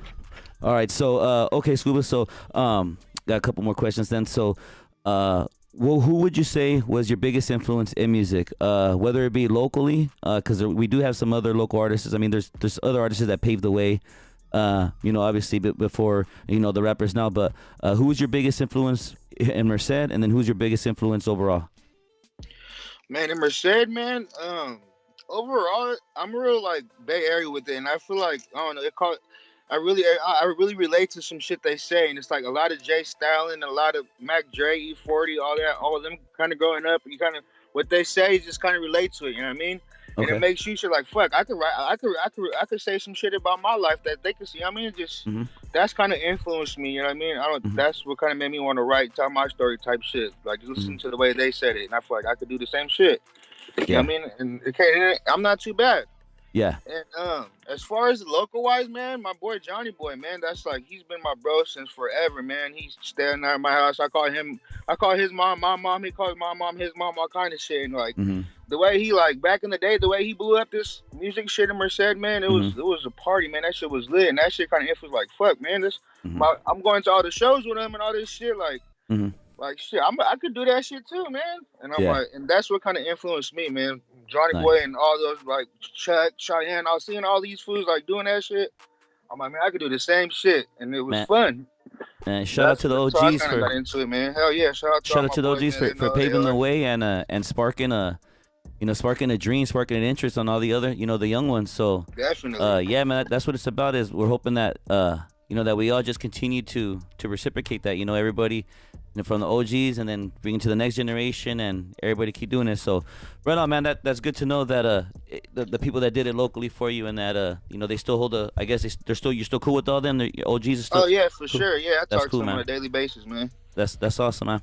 S2: All right, so okay, Scuba. So got a couple more questions then. So who would you say was your biggest influence in music? Whether it be locally, because we do have some other local artists. I mean, there's other artists that paved the way. Obviously before, the rappers now, but who was your biggest influence in Merced, and then who's your biggest influence overall?
S1: Man, in Merced, man, overall, I'm real like Bay Area with it, and I feel like, I don't know, I really relate to some shit they say, and it's like a lot of Jay Stalin, a lot of Mac Dre, E40, all of them kind of growing up, and you kind of, what they say just kind of relate to it, you know what I mean? And it makes you like, fuck, I could say some shit about my life that they could see. I mean, that's kind of influenced me. You know what I mean? That's what kind of made me want to tell my story type shit. Like, listen to the way they said it. And I feel like I could do the same shit. You know what I mean? And I'm not too bad.
S2: Yeah.
S1: And as far as local wise, man, my boy Johnny Boy, man, that's like, he's been my bro since forever, man. He's staying at my house. I call his mom my mom. He calls my mom his mom, all kind of shit. And like the way he, like, back in the day, the way he blew up this music shit in Merced, man, it was a party, man. That shit was lit, and that shit kind of influenced, like, fuck, man, I'm going to all the shows with him and all this shit, like. Like, shit, I could do that shit too, man. And I'm like, and that's what kind of influenced me, man. Johnny Boy and all those, like, Chuck, Cheyenne, I was seeing all these fools, like, doing that shit. I'm like, man, I could do the same shit. And it was fun.
S2: And shout out to the OGs
S1: for got into it, man. Hell yeah, shout out to
S2: the OGs for paving the way and sparking a dream, sparking an interest on all the other, the young ones. So
S1: definitely.
S2: Yeah, man, that's what it's about. Is we're hoping that that we all just continue to reciprocate that. Everybody, from the OGs, and then bring it to the next generation, and everybody keep doing it. So, right on, man. That's good to know that the people that did it locally for you, and that they still hold I guess you're still cool with all them. The OGs are still.
S1: Oh yeah, for
S2: cool.
S1: Sure. Yeah, I talk to them
S2: man.
S1: on a daily basis, man.
S2: That's awesome, man.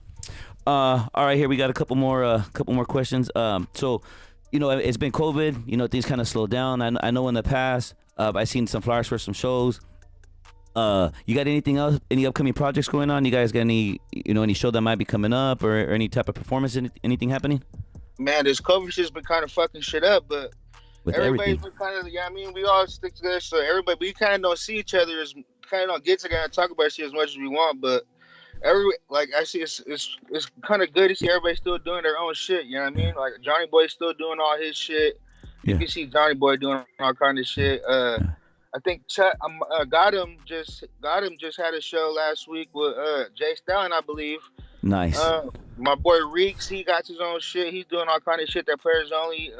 S2: All right, here we got a couple more questions. So, it's been COVID. Things kind of slowed down. I know in the past, I've seen some flyers for some shows. You got anything else? Any upcoming projects going on? You guys got any show that might be coming up, or any type of performance? Anything happening?
S1: Man, this COVID shit's been kind of fucking shit up, but
S2: with
S1: everybody's
S2: everything.
S1: been kind of, we all stick together. So everybody, we kind of don't see each other, kind of don't get together and talk about shit as much as we want. But I see it's kind of good to see everybody still doing their own shit. You know what I mean? Like, Johnny Boy's still doing all his shit.
S2: Yeah.
S1: You can see Johnny Boy doing all kind of shit. I think Got him just had a show last week with Jay Stalin, I believe.
S2: Nice.
S1: My boy Reeks, he got his own shit. He's doing all kind of shit that players only.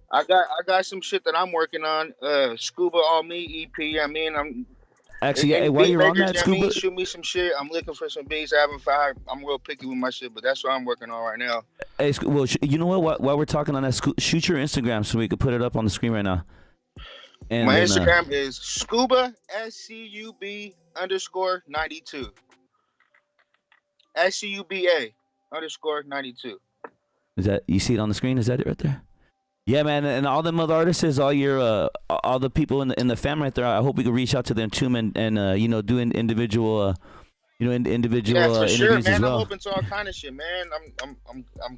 S1: I got some shit that I'm working on. Scuba All Me EP. I mean, I'm
S2: actually, hey, while you're on that, Scuba,
S1: shoot me some shit. I'm looking for some beats. I'm real picky with my shit, but that's what I'm working on right now.
S2: Hey, well, you know what? While we're talking on that, shoot your Instagram so we could put it up on the screen right now. And
S1: my Instagram is Scuba SCUB_92. SCUBA_92.
S2: Is that, you see it on the screen? Is that it right there? Yeah, man, and all them other artists, all the people in the fam right there. I hope we can reach out to them too, and you know, do individual, individual
S1: yeah, for
S2: interviews
S1: sure, man.
S2: as well.
S1: I'm open to all kind of shit, man. I'm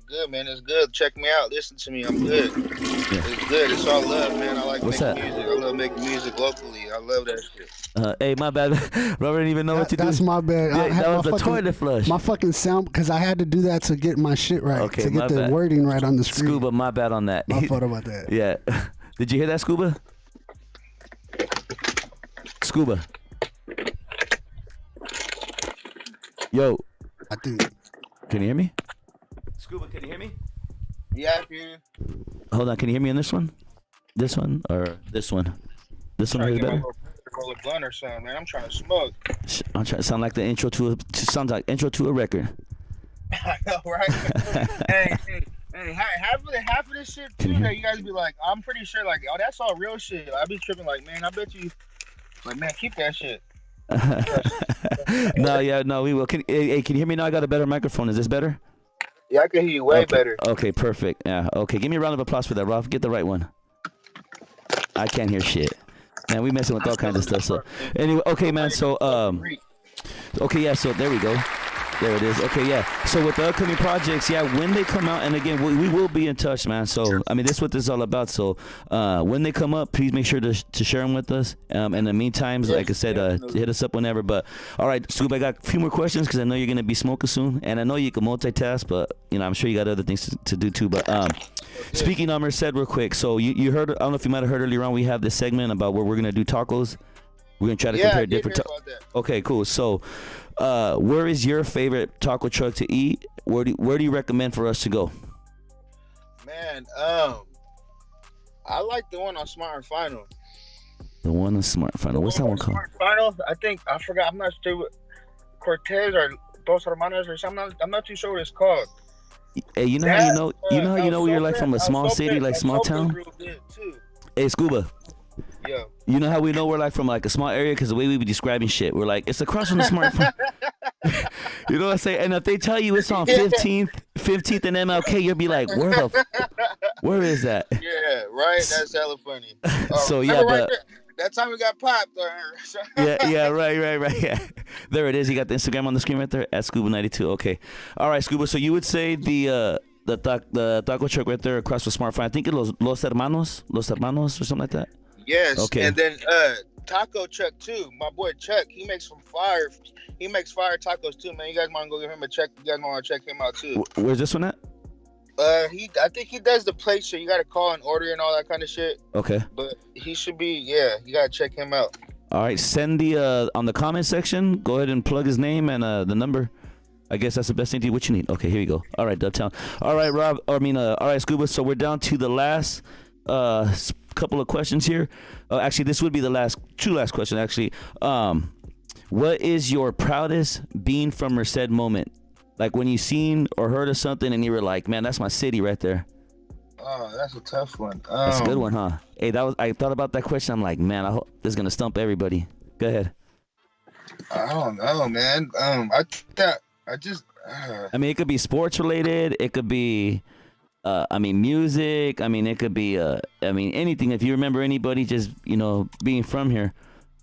S1: good, man. It's good. Check me out. Listen to me. I'm good. Yeah. It's good. It's all love, man. I like making music. I love making music locally. I love that shit.
S2: Hey, my bad. Robert didn't even know what to do.
S4: That's my bad.
S2: Yeah, that was the toilet flush.
S4: My fucking sound, because I had to do that to get my shit right.
S2: Okay,
S4: to get the
S2: bad.
S4: wording right on the screen.
S2: Scuba, my bad on that.
S4: My fault about that.
S2: Yeah. Did you hear that, Scuba? Scuba. Yo.
S4: I think.
S2: Can you hear me? Scuba, can you hear me?
S1: Yeah, I can.
S2: Hold on, can you hear me on this one? This one or this one? This one is better.
S1: Roll a blunt or something, man. I'm trying to smoke.
S2: I'm trying to sound like the intro to a record.
S1: I know, right? hey, half of this shit too. That you guys be like, I'm pretty sure, like, oh, that's all real shit. I be tripping, like, man, I bet you, like, man, keep that shit.
S2: No, we will. Can you hear me now? I got a better microphone. Is this better?
S1: Yeah, I can hear you way better.
S2: Okay, perfect. Yeah, okay. Give me a round of applause for that, Rob. Get the right one. I can't hear shit. Man, we messing with all kinds of stuff. So, anyway, okay, man. So, okay, yeah. So there we go. There it is. Okay, yeah. So with the upcoming projects, yeah, when they come out, and again, we will be in touch, man. So, I mean, this is what this is all about. So, when they come up, please make sure to share them with us. In the meantime, like I said, hit us up whenever. But, all right, Scoop, I got a few more questions because I know you're going to be smoking soon. And I know you can multitask, but, you know, I'm sure you got other things to do too. But speaking of Merced real quick, so you heard, I don't know if you might have heard earlier on, we have this segment about where we're going to do tacos. We're going to try to compare different tacos. Okay, cool. So, where is your favorite taco truck to eat? Where do you recommend for us to go?
S1: Man, I like the one on Smart and Final.
S2: The one on Smart and Final. What's that one called?
S1: Smart and Final. I forgot. I'm not sure what Cortez or Dos Hermanos or something. I'm not too sure what it's called.
S2: Hey, you know how you're like from a small city, like small town. Hey, Scuba.
S1: Yeah.
S2: You know how we know we're like from like a small area because the way we be describing shit, we're like it's across from the smartphone. You know what I'm saying? And if they tell you it's on 15th and MLK, you'll be like, where is that?
S1: Yeah, right. That's hella funny.
S2: So yeah, but
S1: that time we got popped.
S2: yeah, right. Yeah. There it is. You got the Instagram on the screen right there at Scuba92. Okay. All right, Scuba. So you would say the taco truck right there across from Smartphone. I think it's Los Hermanos or something like that.
S1: Yes.
S2: Okay.
S1: And then taco truck too. My boy Chuck, he makes fire tacos too, man. You guys want to go give him a check? You guys want to check him out too?
S2: Where's this one at?
S1: I think he does the plate, so you got to call and order and all that kind of shit.
S2: Okay.
S1: But he should be, you got to check him out.
S2: All right, send the on the comment section. Go ahead and plug his name and the number. I guess that's the best thing to do. What you need? Okay, here you go. All right, Dubtown. All right, Rob. All right, Scuba. So we're down to the last couple of questions here. Actually, this would be the two last questions. Actually, what is your proudest being from Merced moment? Like when you seen or heard of something and you were like, man, that's my city right there.
S1: Oh, that's a tough one.
S2: That's a good one, huh? Hey, I thought about that question. I'm like, man, I hope this is gonna stump everybody. Go ahead.
S1: I don't know, man. I
S2: mean, it could be sports related. It could be, music. I mean, it could be, anything. If you remember anybody just, being from here.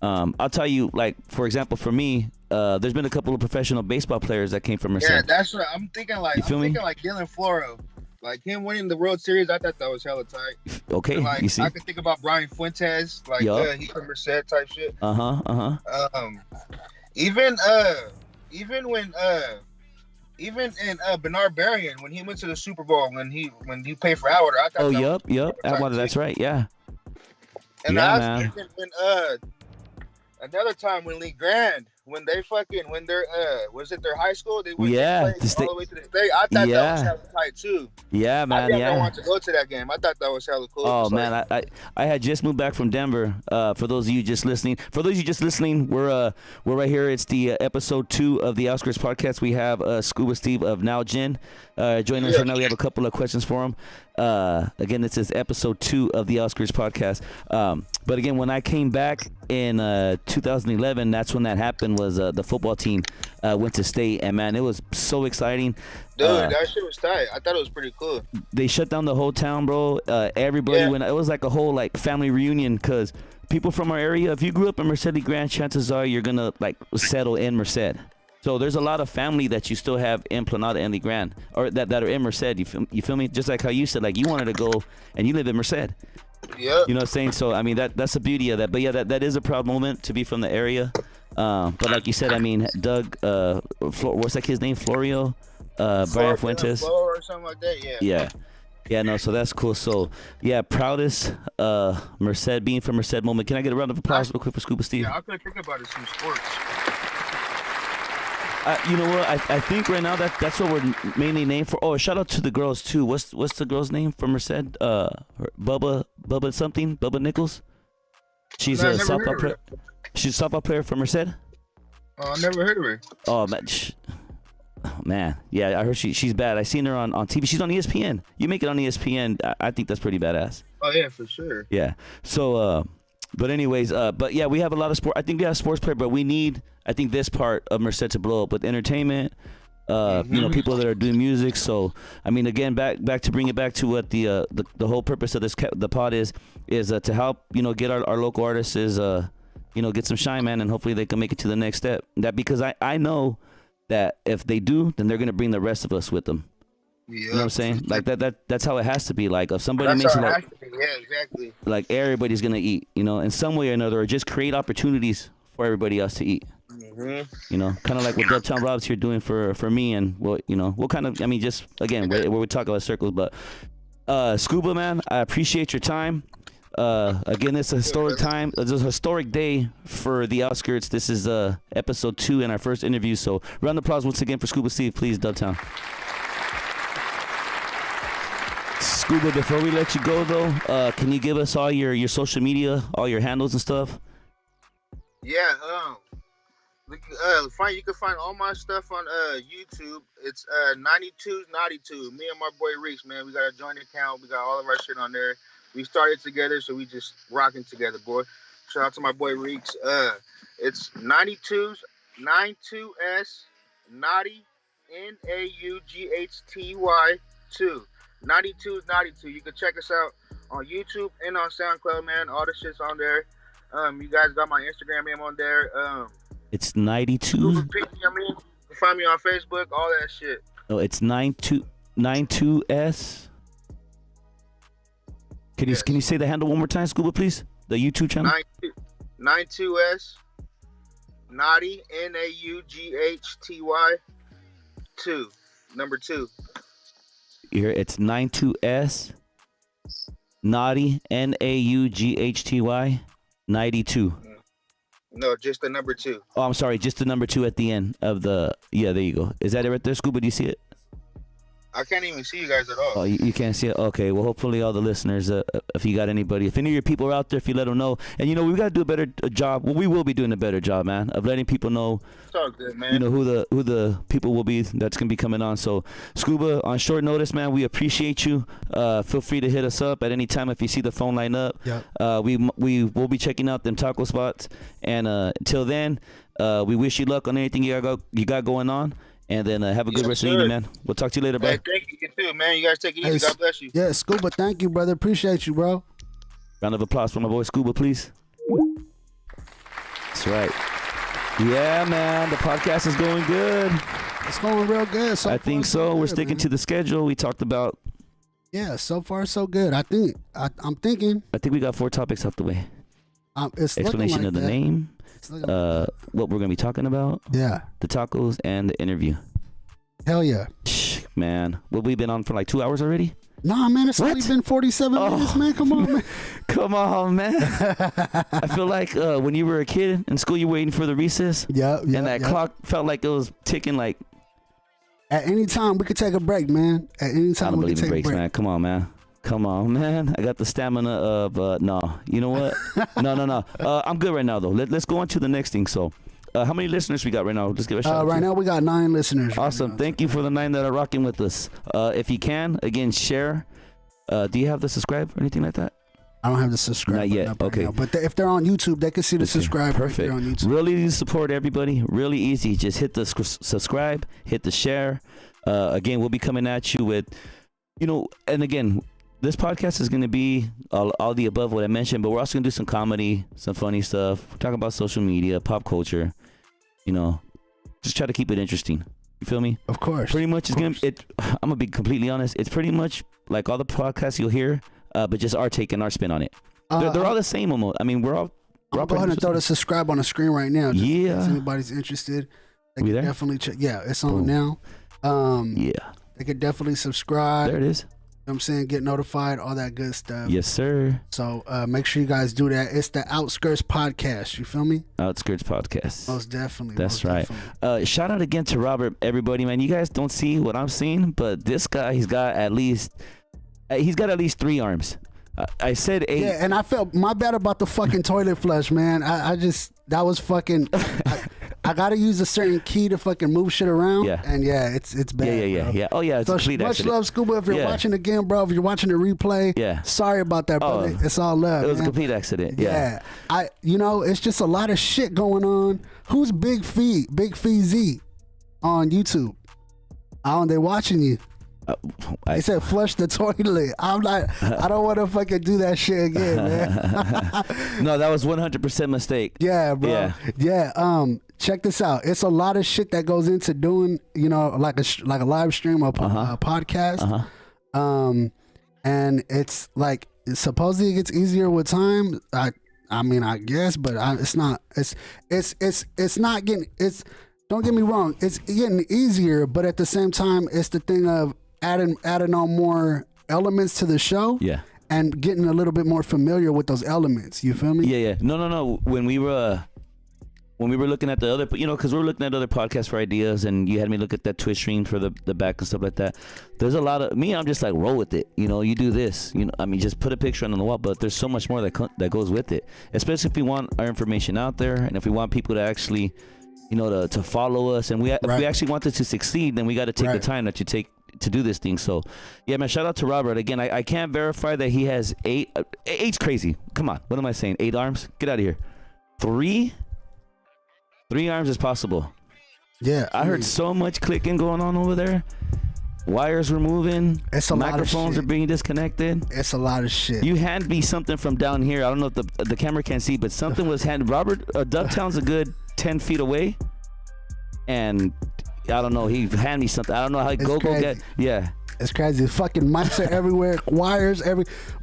S2: I'll tell you, like, for example, for me, there's been a couple of professional baseball players that came from Merced.
S1: Yeah, that's what I'm thinking. Like, like Dylan Floro. Like him winning the World Series, I thought that was hella tight.
S2: Okay,
S1: like,
S2: you see,
S1: I could think about Brian Fuentes, like he from Merced type shit. Even in Bernard Berrien when he went to the Super Bowl when he played for Atwater, I thought.
S2: Atwater, that's right, yeah.
S1: And I was thinking when another time when Lee Grand when they're was it their high school? They went
S2: all
S1: the way to the state. I thought that was hella tight too.
S2: Yeah, man.
S1: I wanted to go to that game. I thought that was hella cool.
S2: Oh man, I had just moved back from Denver. For those of you just listening, we're right here. It's the episode 2 of the Outskirts Podcast. We have Scuba Steve of Now Gin joining us right now. We have a couple of questions for him. Again, this is episode 2 of the Outskirts Podcast. But again, when I came back in 2011, that's when that happened. Was the football team went to state, and man, it was so exciting.
S1: Dude, that shit was tight. I thought it was pretty cool.
S2: They shut down the whole town, bro. Everybody went. It was like a whole like family reunion because people from our area. If you grew up in Merced Grand, chances are you're gonna like settle in Merced. So there's a lot of family that you still have in Planada and the Grand, or that are in Merced. You feel me? Just like how you said, like you wanted to go and you live in Merced.
S1: Yeah.
S2: You know what I'm saying? So I mean that's the beauty of that. But yeah, that is a proud moment to be from the area. But like you said, I mean Doug, what's that kid's name? Florio, Brian Fuentes.
S1: Or something like that. Yeah.
S2: Yeah, no, so that's cool. So, yeah, proudest Merced, being from Merced moment. Can I get a round of applause real quick for Scuba Steve?
S1: Yeah, I could think about it, some sports.
S2: You know what? I think right now that's what we're mainly named for. Oh, shout out to the girls too. What's the girl's name from Merced? Bubba something. Bubba Nichols. She's a softball player. She's a softball player from Merced.
S1: Oh, I never heard of her.
S2: Oh man, yeah, I heard she's bad. I seen her on TV. She's on ESPN. You make it on ESPN. I think that's pretty badass.
S1: Oh yeah, for sure.
S2: Yeah. So, but anyways, but yeah, we have a lot of sport. I think we have a sports player, but we need, I think, this part of Merced to blow up with entertainment. You know, people that are doing music. So, I mean, again, back to bring it back to what the whole purpose of the pod is to help, you know, get our local artists you know, get some shine, man, and hopefully they can make it to the next step. That because I know that if they do, then they're gonna bring the rest of us with them. Yeah. You know what I'm saying? Like that's how it has to be. Like if somebody makes it, like,
S1: yeah, exactly.
S2: Like everybody's gonna eat, you know, in some way or another, or just create opportunities for everybody else to eat. Mm-hmm. You know, kind of like what Dubtown Rob's here doing for me, and what, you know, what kind of, I mean, just again, where we talk about circles, but Scuba, man, I appreciate your time. Again, it's a historic time. It's a historic day for the Outskirts. This is episode 2 and our first interview. So round of applause once again for Scuba Steve, please, Dubtown. Scuba, before we let you go though, can you give us all your social media, all your handles and stuff?
S1: Yeah, you can find all my stuff on YouTube. It's 92's Naughty 2. Me and my boy Reese, man, we got a joint account. We got all of our shit on there. We started together, so we just rocking together, boy. Shout out to my boy Reeks. It's 92's 92S Naughty NAUGHTY 2. 92's Naughty 2. You can check us out on YouTube and on SoundCloud, man. All the shit's on there. You guys got my Instagram name on there.
S2: It's 92.
S1: You can find me on Facebook, all that shit.
S2: Oh, it's 92S. Can you say the handle one more time, Scuba, please? The YouTube channel?
S1: 92S Naughty NAUGHTY 2. Number 2.
S2: Here it's 92S Naughty NAUGHTY 92.
S1: No, just the number 2.
S2: Oh, I'm sorry, just the number 2 at the end of the. Yeah, there you go. Is that it right there, Scuba? Do you see it?
S1: I can't even see you guys at all.
S2: Oh, you can't see it? Okay, well, hopefully all the listeners, if you got anybody, if any of your people are out there, if you let them know. And, you know, we got to do a better job. Well, we will be doing a better job, man, of letting people know,
S1: it's all good, man.
S2: You know, who the people will be that's going to be coming on. So, Scuba, on short notice, man, we appreciate you. Feel free to hit us up at any time if you see the phone line up.
S4: Yep.
S2: We will be checking out them taco spots. And until then, we wish you luck on anything you got going on. And then have a good rest of the evening, man. We'll talk to you later, bro.
S1: Hey, thank you too, man. You guys take it easy. God bless you.
S4: Yeah, Scuba, thank you, brother. Appreciate you, bro.
S2: Round of applause for my boy Scuba, please. That's right. Yeah, man. The podcast is going good.
S4: It's going real good.
S2: I think so. We're sticking to the schedule. We talked about.
S4: Yeah, so far so good. I'm thinking.
S2: I think we got 4 topics out the way.
S4: It's
S2: explanation
S4: like
S2: of the name. What we're gonna be talking about.
S4: Yeah.
S2: The tacos and the interview.
S4: Hell yeah.
S2: Man, what we've been on for like 2 hours already?
S4: Nah, man, it's only been 47 minutes, man. Come on, man.
S2: Come on, man. I feel like when you were a kid in school, you were waiting for the recess.
S4: Yeah.
S2: And that clock felt like it was ticking like.
S4: At any time, we could take a break, man. At any time,
S2: I don't
S4: we
S2: believe
S4: could
S2: in
S4: take
S2: breaks,
S4: a break.
S2: man. Come on, man. Come on, man. I got the stamina of, no. You know what? No. I'm good right now, though. Let's go on to the next thing. So, how many listeners we got right now? Just give a shout out.
S4: Right now, we got 9 listeners.
S2: Awesome.
S4: Right
S2: Thank you for the 9 that are rocking with us. If you can, again, share. Do you have the subscribe or anything like that?
S4: I don't have the subscribe.
S2: Not yet. Okay.
S4: Now, but if they're on YouTube, they can see the subscribe.
S2: Perfect.
S4: On YouTube.
S2: Really easy to support, everybody. Really easy. Just hit the subscribe, hit the share. Again, we'll be coming at you with, and again, this podcast is going to be all the above what I mentioned, but we're also going to do some comedy, some funny stuff. We're talking about social media, pop culture, just try to keep it interesting. You feel me?
S4: Of course.
S2: Pretty much, I'm going to be completely honest. It's pretty much like all the podcasts you'll hear, but just our take and our spin on it. They're all the same almost. I mean, we're all
S4: I'll go ahead and throw the subscribe on the screen right now.
S2: Yeah.
S4: If anybody's interested, they
S2: We
S4: can
S2: there?
S4: definitely check. Yeah, it's on now.
S2: Yeah.
S4: They could definitely subscribe.
S2: There it is.
S4: You know what I'm saying? Get notified, all that good stuff.
S2: Yes, sir.
S4: So make sure you guys do that. It's the Outskirts Podcast. You feel me?
S2: Outskirts Podcast.
S4: Most definitely.
S2: That's
S4: most
S2: right.
S4: definitely.
S2: Shout out again to Robert, everybody, man. You guys don't see what I'm seeing, but this guy, he's got at least 3 arms. I said 8.
S4: Yeah, and I felt my bad about the fucking toilet flush, man. I just, that was fucking, I got to use a certain key to fucking move shit around.
S2: Yeah.
S4: And yeah, it's bad.
S2: Yeah. Oh, yeah. It's
S4: So
S2: a complete
S4: much
S2: accident.
S4: love, Scuba. If you're watching again, bro, if you're watching the replay, sorry about that, brother. It's all love.
S2: It was
S4: man.
S2: a complete accident. Yeah.
S4: It's just a lot of shit going on. Who's Big Fee Z on YouTube? They watching you. They said flush the toilet. I'm like, I don't want to fucking do that shit again, man.
S2: No, that was 100% mistake.
S4: Yeah, bro. Yeah. Check this out. It's a lot of shit that goes into doing, like a live stream or a podcast. And it's like, supposedly it gets easier with time. I mean, I guess, but it's not. It's not getting. Don't get me wrong. It's getting easier, but at the same time, it's the thing of adding on more elements to the show.
S2: Yeah.
S4: And getting a little bit more familiar with those elements. You feel me?
S2: Yeah. No. When we were looking at the other, because we were looking at other podcasts for ideas, and you had me look at that Twitch stream for the back and stuff like that. There's a lot of I'm just like, roll with it. You do this. Just put a picture on the wall. But there's so much more that goes with it. Especially if we want our information out there, and if we want people to actually, to follow us, and if we actually want it to succeed, then we got to take the time that you take to do this thing. So yeah, man, shout out to Robert again. I can't verify that he has 8. 8's crazy. Come on, what am I saying? 8 arms? Get out of here. 3 arms is possible.
S4: Yeah,
S2: I heard so much clicking going on over there. Wires were moving.
S4: It's a lot of
S2: microphones
S4: shit.
S2: are being disconnected.
S4: It's a lot of shit.
S2: You hand me something from down here. I don't know if the camera can't see, but something was handed. Robert Dubtown's a good 10 feet away, and I don't know. He handed me something. I don't know how he go get. Yeah.
S4: It's crazy. Fucking mics are everywhere, wires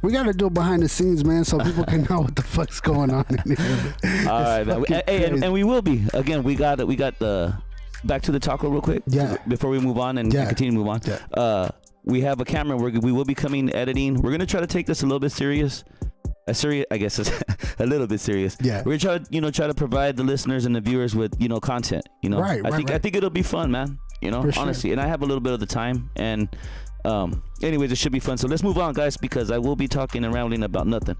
S4: We got to do it behind the scenes, man, so people can know what the fuck's going on in here.
S2: All right, man. And we will be. Again, we got the back to the taco real quick.
S4: Yeah.
S2: Before we move on and continue to move on.
S4: Yeah.
S2: We have a camera. We will be coming editing. We're gonna try to take this a little bit serious. I guess it's a little bit serious.
S4: Yeah.
S2: We're gonna try to provide the listeners and the viewers with content.
S4: Right.
S2: I think it'll be fun, man. Honestly, and I have a little bit of the time, and anyways, it should be fun. So let's move on, guys, because I will be talking and rambling about nothing.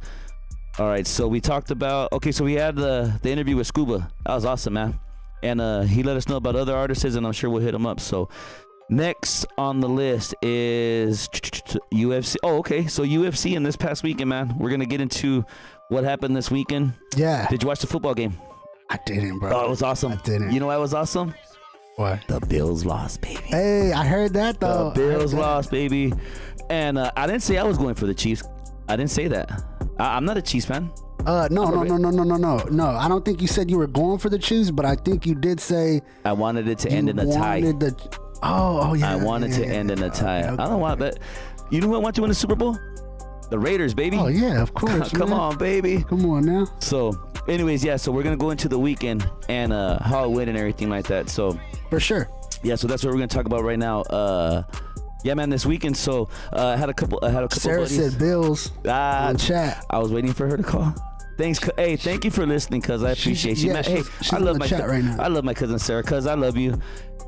S2: All right, so we talked about so we had the interview with Scuba. That was awesome, man, and he let us know about other artists, and I'm sure we'll hit him up. So next on the list is UFC. Oh, okay, so UFC in this past weekend, man. We're gonna get into what happened this weekend.
S4: Yeah.
S2: Did you watch the football game?
S4: I didn't, bro.
S2: Oh, it was awesome.
S4: I didn't.
S2: You know why it was awesome?
S4: What?
S2: The Bills lost, baby.
S4: Hey, I heard that though.
S2: The Bills lost, baby. And I didn't say I was going for the Chiefs. I didn't say that. I'm not a Chiefs fan.
S4: No. I don't think you said you were going for the Chiefs, but I think you did say
S2: I wanted it to end in a tie.
S4: Oh yeah.
S2: I wanted to end in a tie.
S4: Okay.
S2: I don't want that. You know who I want to win the Super Bowl? The Raiders, baby.
S4: Oh yeah, of course.
S2: Come on, baby.
S4: Come on now.
S2: So, anyways, so we're gonna go into the weekend and how it went and everything like that. So
S4: for sure.
S2: Yeah, so that's what we're gonna talk about right now. Yeah, man, this weekend. So I had a couple.
S4: Sarah
S2: buddies.
S4: said Bills in chat.
S2: I was waiting for her to call. Thanks. Hey, thank you for listening, cuz I appreciate you.
S4: Hey,
S2: I love
S4: my chat right now.
S2: I love my cousin Sarah, cuz I love you.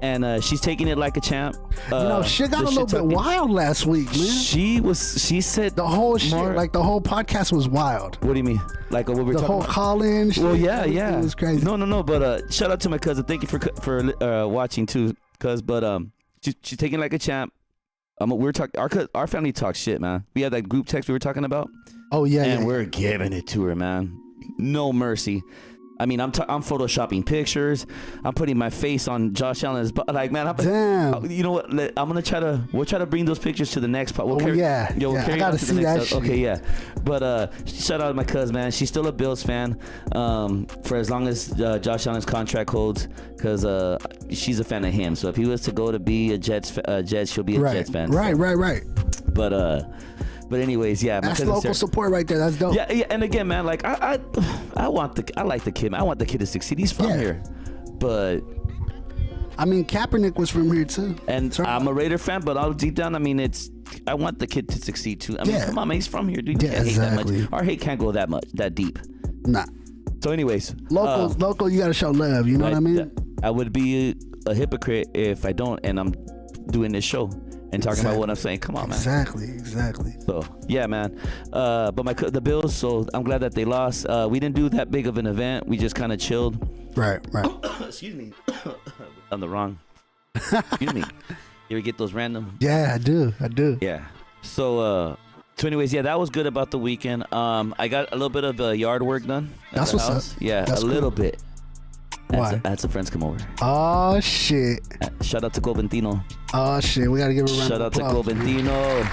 S2: And she's taking it like a champ.
S4: Shit got a little bit wild last week, man.
S2: She said
S4: the whole shit, like the whole podcast was wild.
S2: What do you mean? Like what we were
S4: the
S2: talking
S4: whole
S2: about?
S4: call-in shit.
S2: Well, yeah.
S4: It was crazy.
S2: No. But shout out to my cousin. Thank you for watching too, cuz. But she's taking it like a champ. We're talking. Our family talks shit, man. We had that group text we were talking about.
S4: Oh yeah,
S2: and we're giving it to her, man. No mercy. I mean, I'm photoshopping pictures. I'm putting my face on Josh Allen's butt. Like, man,
S4: damn.
S2: You know what? We'll try to bring those pictures to the next part.
S4: I gotta see that shit.
S2: Okay, yeah. But shout out to my cousin, man. She's still a Bills fan for as long as Josh Allen's contract holds, because she's a fan of him. So if he was to go to be a Jets, she'll be a Jets fan.
S4: Right.
S2: But anyways, yeah.
S4: That's local support right there. That's dope.
S2: Yeah. And again, man, like I like the kid. I want the kid to succeed. He's from here, but
S4: I mean, Kaepernick was from here too.
S2: And I'm a Raider fan, but all deep down, I mean, I want the kid to succeed too. I mean, come on, man, he's from here, dude. You can't hate that much. Our hate can't go that deep.
S4: Nah.
S2: So, anyways,
S4: local, you gotta show love. You know what I mean?
S2: I would be a hypocrite if I don't, and I'm doing this show and talking about what I'm saying. Come on, man.
S4: Exactly.
S2: So yeah, man. But the Bills. So I'm glad that they lost. We didn't do that big of an event. We just kind of chilled.
S4: Right.
S2: Excuse me. On the wrong. Excuse me. You ever get those random?
S4: Yeah, I do.
S2: Yeah. So anyways, yeah, that was good about the weekend. I got a little bit of yard work done.
S4: That's what's up.
S2: Yeah,
S4: that's
S2: little bit.
S4: Why?
S2: I had some friends come over.
S4: Oh shit!
S2: Shout out to Coventino.
S4: Oh shit! We gotta give a round
S2: Shout
S4: of applause.
S2: Shout out to Coventino.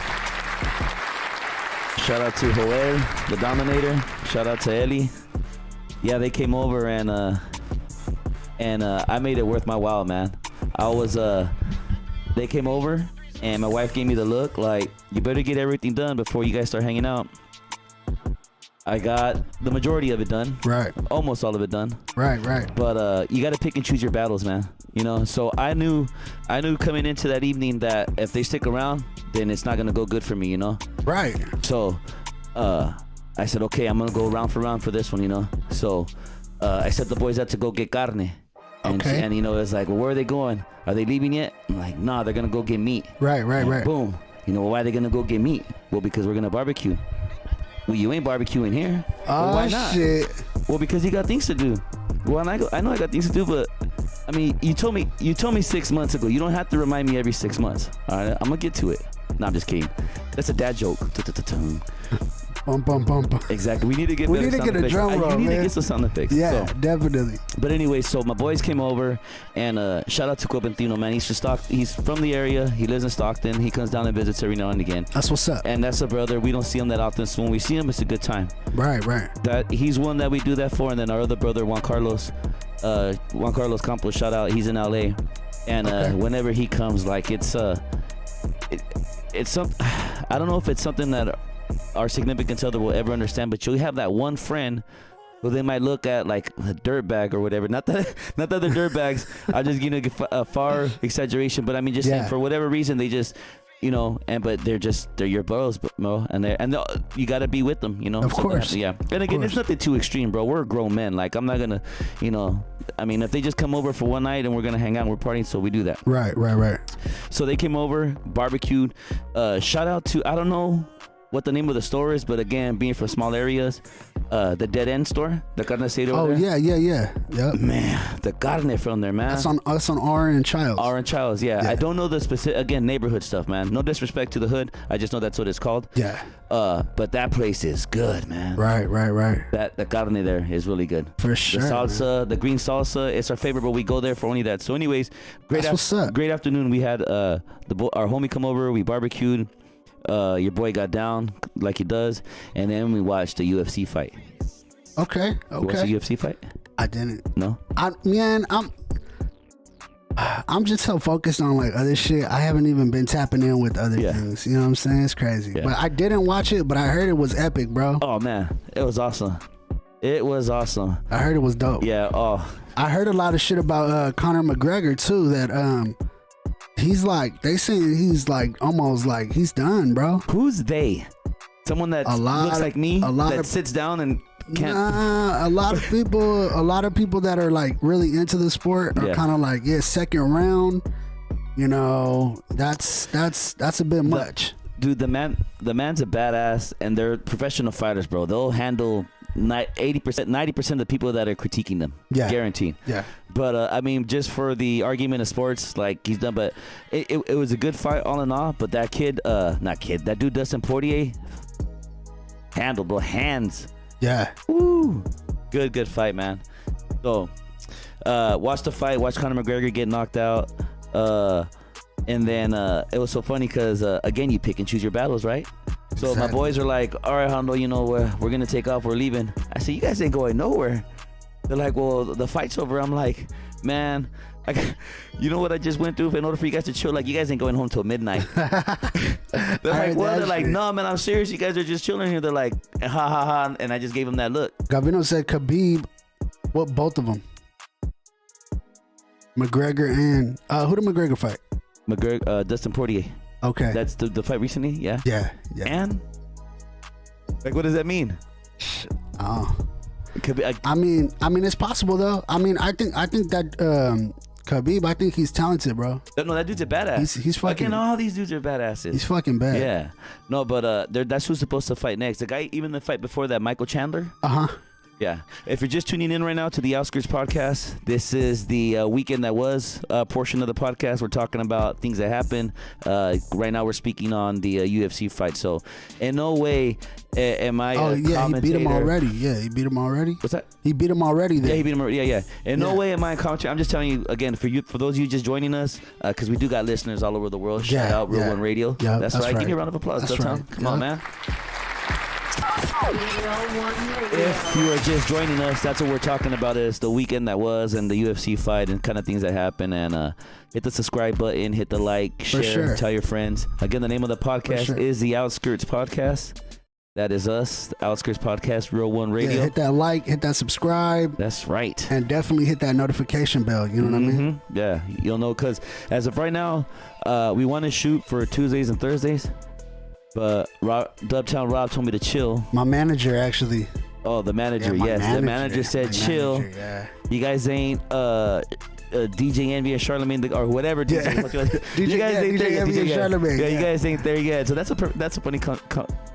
S2: Shout out to Joel, the Dominator. Shout out to Ellie. Yeah, they came over and I made it worth my while, man. They came over and my wife gave me the look like, you better get everything done before you guys start hanging out. I got the majority of it done.
S4: Right.
S2: Almost all of it done.
S4: Right.
S2: But you got to pick and choose your battles, man. You know, so I knew coming into that evening that if they stick around, then it's not going to go good for me, you know?
S4: Right.
S2: So I said, okay, I'm going to go round for round for this one, you know? So I set the boys out to go get carne. And you know, it's like, well, where are they going? Are they leaving yet? I'm like, nah, they're going to go get meat.
S4: Right.
S2: Boom. You know, why are they going to go get meat? Well, because we're going to barbecue. Well, you ain't barbecuing here. Well, why not?
S4: Shit.
S2: Well, because you got things to do. Well, I know I got things to do, but I mean, you told me 6 months ago. You don't have to remind me every 6 months. All right, I'm gonna get to it. No, I'm just kidding. That's a dad joke.
S4: Bum.
S2: Exactly. We need to get
S4: a drum roll.
S2: You need to get some sound effects.
S4: Yeah, definitely.
S2: But anyway, so my boys came over, and shout out to Coventino, man. He's from the area. He lives in Stockton. He comes down and visits every now and again.
S4: That's what's up.
S2: And that's a brother. We don't see him that often, so when we see him, it's a good time.
S4: Right.
S2: That he's one that we do that for, and then our other brother, Juan Carlos Campos, shout out. He's in LA, and whenever he comes, like it's some. I don't know if it's something that our significant other will ever understand, but you'll have that one friend who they might look at like a dirtbag or whatever. Not that they're dirtbags. I'm just a far exaggeration, but I mean, just for whatever reason, they just, you know, but they're your bros, bro, and you gotta be with them, you know.
S4: Of course.
S2: Yeah. And again, it's nothing too extreme, bro. We're grown men. Like, I'm not gonna, you know. I mean, if they just come over for one night and we're gonna hang out, and we're partying, so we do that.
S4: Right.
S2: So they came over, barbecued. Shout out to, I don't know what the name of the store is, but again, being from small areas, the Dead End store, the carne asada over there.
S4: Yeah. Yep.
S2: Man, the carne from there, man.
S4: That's on R and Childs.
S2: R and Childs, yeah. I don't know the specific, again, neighborhood stuff, man. No disrespect to the hood. I just know that's what it's called.
S4: Yeah.
S2: But that place is good, man.
S4: Right.
S2: The carne there is really good.
S4: For sure.
S2: The salsa, the green salsa, it's our favorite, but we go there for only that. So anyways, great afternoon. We had our homie come over, we barbecued. Your boy got down like he does, and then we watched the UFC fight.
S4: Okay.
S2: You watched the UFC fight?
S4: I didn't.
S2: No?
S4: I'm just so focused on like other shit. I haven't even been tapping in with other things. You know what I'm saying? It's crazy. Yeah. But I didn't watch it, but I heard it was epic, bro.
S2: Oh man, it was awesome. I
S4: heard it was dope.
S2: Yeah. Oh.
S4: I heard a lot of shit about Conor McGregor too. That He's like, they saying he's like almost like he's done, bro.
S2: Who's they? Someone that looks like me that sits down and can't.
S4: Nah, a lot of people that are like really into the sport are kind of like, second round. You know, that's a bit much.
S2: Dude, the man's a badass, and they're professional fighters, bro. They'll handle 90% of the people that are critiquing them. Yeah, guaranteed. Yeah. But I mean, just for the argument of sports, like he's done. But it was a good fight all in all. But that that dude Dustin Poirier handled, bro, hands. Yeah. Woo. Good fight, man. So, watch the fight. Watch Conor McGregor get knocked out. And then it was so funny because again, you pick and choose your battles, right? So my boys are like, all right, Hondo, you know, we're gonna take off, we're leaving. I said, you guys ain't going nowhere. They're like, well, the fight's over. I'm like, man, you know what I just went through? In order for you guys to chill, like, you guys ain't going home till midnight. They're like, well, they're like, no, man, I'm serious. You guys are just chilling here. They're like, ha ha ha, and I just gave them that look.
S4: Gavino said Khabib, both of them, McGregor and who did McGregor fight?
S2: McGregor, Dustin Poirier. Okay, that's the fight recently. Yeah. And like, what does that mean? Oh, it could be.
S4: I mean, it's possible though. I mean, I think that Khabib, I think he's talented, bro.
S2: No, that dude's a badass.
S4: He's fucking.
S2: Again, all these dudes are badasses.
S4: He's fucking bad.
S2: Yeah. No, but that's who's supposed to fight next. The guy, even the fight before that, Michael Chandler. Yeah. If you're just tuning in right now to the Outskirts Podcast, this is the weekend that was portion of the podcast. We're talking about things that happened. Right now, we're speaking on the UFC fight. So, in no way am I.
S4: Oh yeah, he beat him already. Yeah, he beat him already.
S2: What's that?
S4: He beat him already. Then.
S2: Yeah, he beat him already. Yeah. In no way am I a commentator. I'm just telling you again for those of you just joining us, because we do got listeners all over the world. Shout out Real One Radio. Yeah, that's right. Give me a round of applause. That's right. Come on, man. If you are just joining us, that's what we're talking about, is the weekend that was and the UFC fight and kind of things that happen. And hit the subscribe button, hit the like, share, tell your friends. Again, the name of the podcast is the Outskirts Podcast. That is us, the Outskirts Podcast, Real One Radio.
S4: Yeah, hit that like, hit that subscribe.
S2: That's right.
S4: And definitely hit that notification bell. You know what I mean?
S2: Yeah, you'll know, because as of right now, we want to shoot for Tuesdays and Thursdays. But Dubtown Rob told me to chill.
S4: My manager, actually.
S2: Oh, the manager, yes. The manager said chill. You guys ain't DJ Envy or Charlemagne or whatever.
S4: DJ Envy and Charlemagne.
S2: Yeah, you guys ain't there yet. So that's a funny.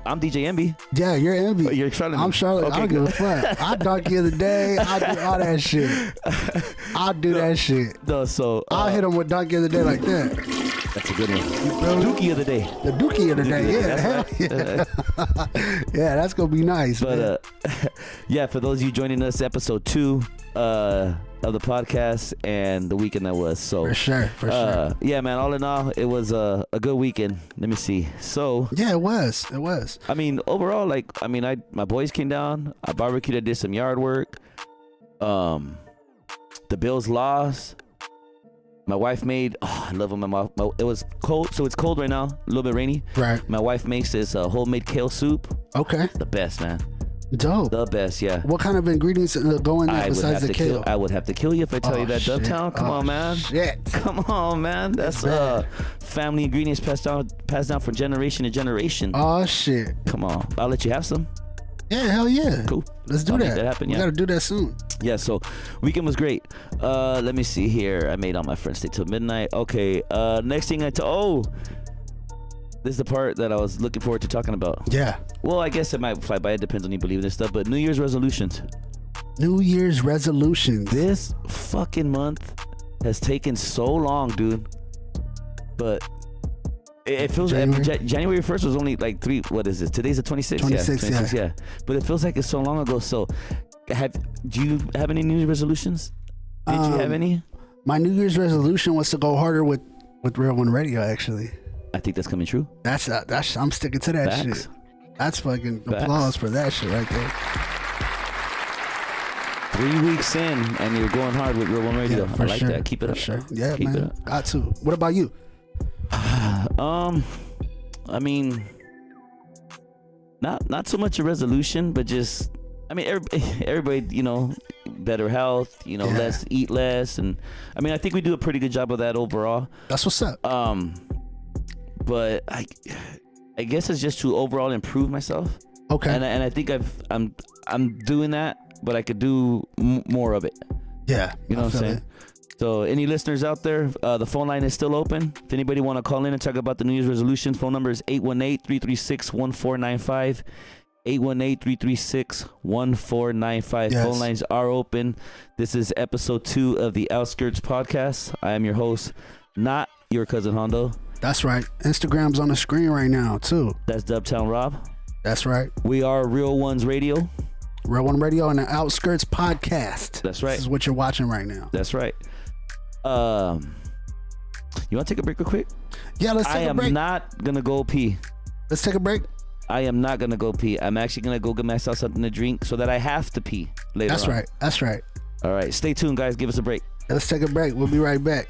S2: I'm DJ Envy.
S4: Yeah, you're Envy.
S2: Oh, you're Charlemagne.
S4: I'm Charlemagne. Okay, I don't give a fuck. I donkey of the day. I do all that shit. I'll do that shit.
S2: No, so
S4: I'll hit him with donkey of the day like that.
S2: That's a good one. Dookie of the day.
S4: The Dookie of the day. Yeah, yeah, that's gonna be nice.
S2: But yeah, for those of you joining us, episode 2 of the podcast and the weekend that was. So
S4: for sure.
S2: Yeah, man. All in all, it was a good weekend. Let me see. So
S4: yeah, it was.
S2: I mean, overall, my boys came down. I barbecued. I did some yard work. The Bills lost. My wife made, I love them. It was cold, so it's cold right now, a little bit rainy.
S4: Right.
S2: My wife makes this homemade kale soup.
S4: Okay.
S2: The best, man.
S4: Dope.
S2: The best, yeah.
S4: What kind of ingredients go in there besides the kale?
S2: I would have to kill you if I tell you that. Dubtown, come on, man.
S4: Shit.
S2: Come on, man. That's family ingredients passed down from generation to generation.
S4: Oh, shit.
S2: Come on. I'll let you have some.
S4: Yeah, hell yeah.
S2: Cool.
S4: Let's do that.
S2: Make that happen,
S4: we gotta do that soon.
S2: Yeah, so weekend was great. Let me see here. I made all my friends stay till midnight. Okay, next thing this is the part that I was looking forward to talking about.
S4: Yeah.
S2: Well, I guess it might fly by. It depends on you believe in this stuff. But New Year's resolutions. This fucking month has taken so long, dude. But it feels like January 1st was only like 3. What is this? Today's the 26th.
S4: 26th,
S2: yeah. But it feels like it's so long ago. So, do you have any New Year's resolutions? Did you have any?
S4: My New Year's resolution was to go harder with Real One Radio. Actually,
S2: I think that's coming true.
S4: That's I'm sticking to that shit. That's fucking applause for that shit right there.
S2: 3 weeks in, and you're going hard with Real One Radio.
S4: Yeah,
S2: I like that. Keep it up.
S4: Sure. Yeah, keep man. Got to. What about you?
S2: I mean, not so much a resolution, but just I mean, everybody, better health, less, eat less. And I mean, I think we do a pretty good job of that overall.
S4: That's what's up.
S2: But I guess it's just to overall improve myself.
S4: Okay.
S2: And I think I'm doing that, but I could do more of it.
S4: Yeah.
S2: You know what I'm saying? So any listeners out there, the phone line is still open. If anybody want to call in and talk about the New Year's resolution, phone number is 818-336-1495. 818-336-1495.
S4: Yes.
S2: Phone lines are open. This is episode 2 of the Outskirts Podcast. I am your host, not your cousin Hondo.
S4: That's right. Instagram's on the screen right now, too.
S2: That's Dubtown Rob.
S4: That's right.
S2: We are Real Ones Radio.
S4: Real One Radio and the Outskirts Podcast.
S2: That's right.
S4: This is what you're watching right now.
S2: That's right. You want to take a break real quick?
S4: Yeah, let's take a break.
S2: I am not going to go pee.
S4: Let's take a break.
S2: I am not going to go pee. I'm actually going to go get myself something to drink so that I have to pee later
S4: That's
S2: on.
S4: right. That's right.
S2: All right. Stay tuned, guys. Give us a break.
S4: Let's take a break. We'll be right back.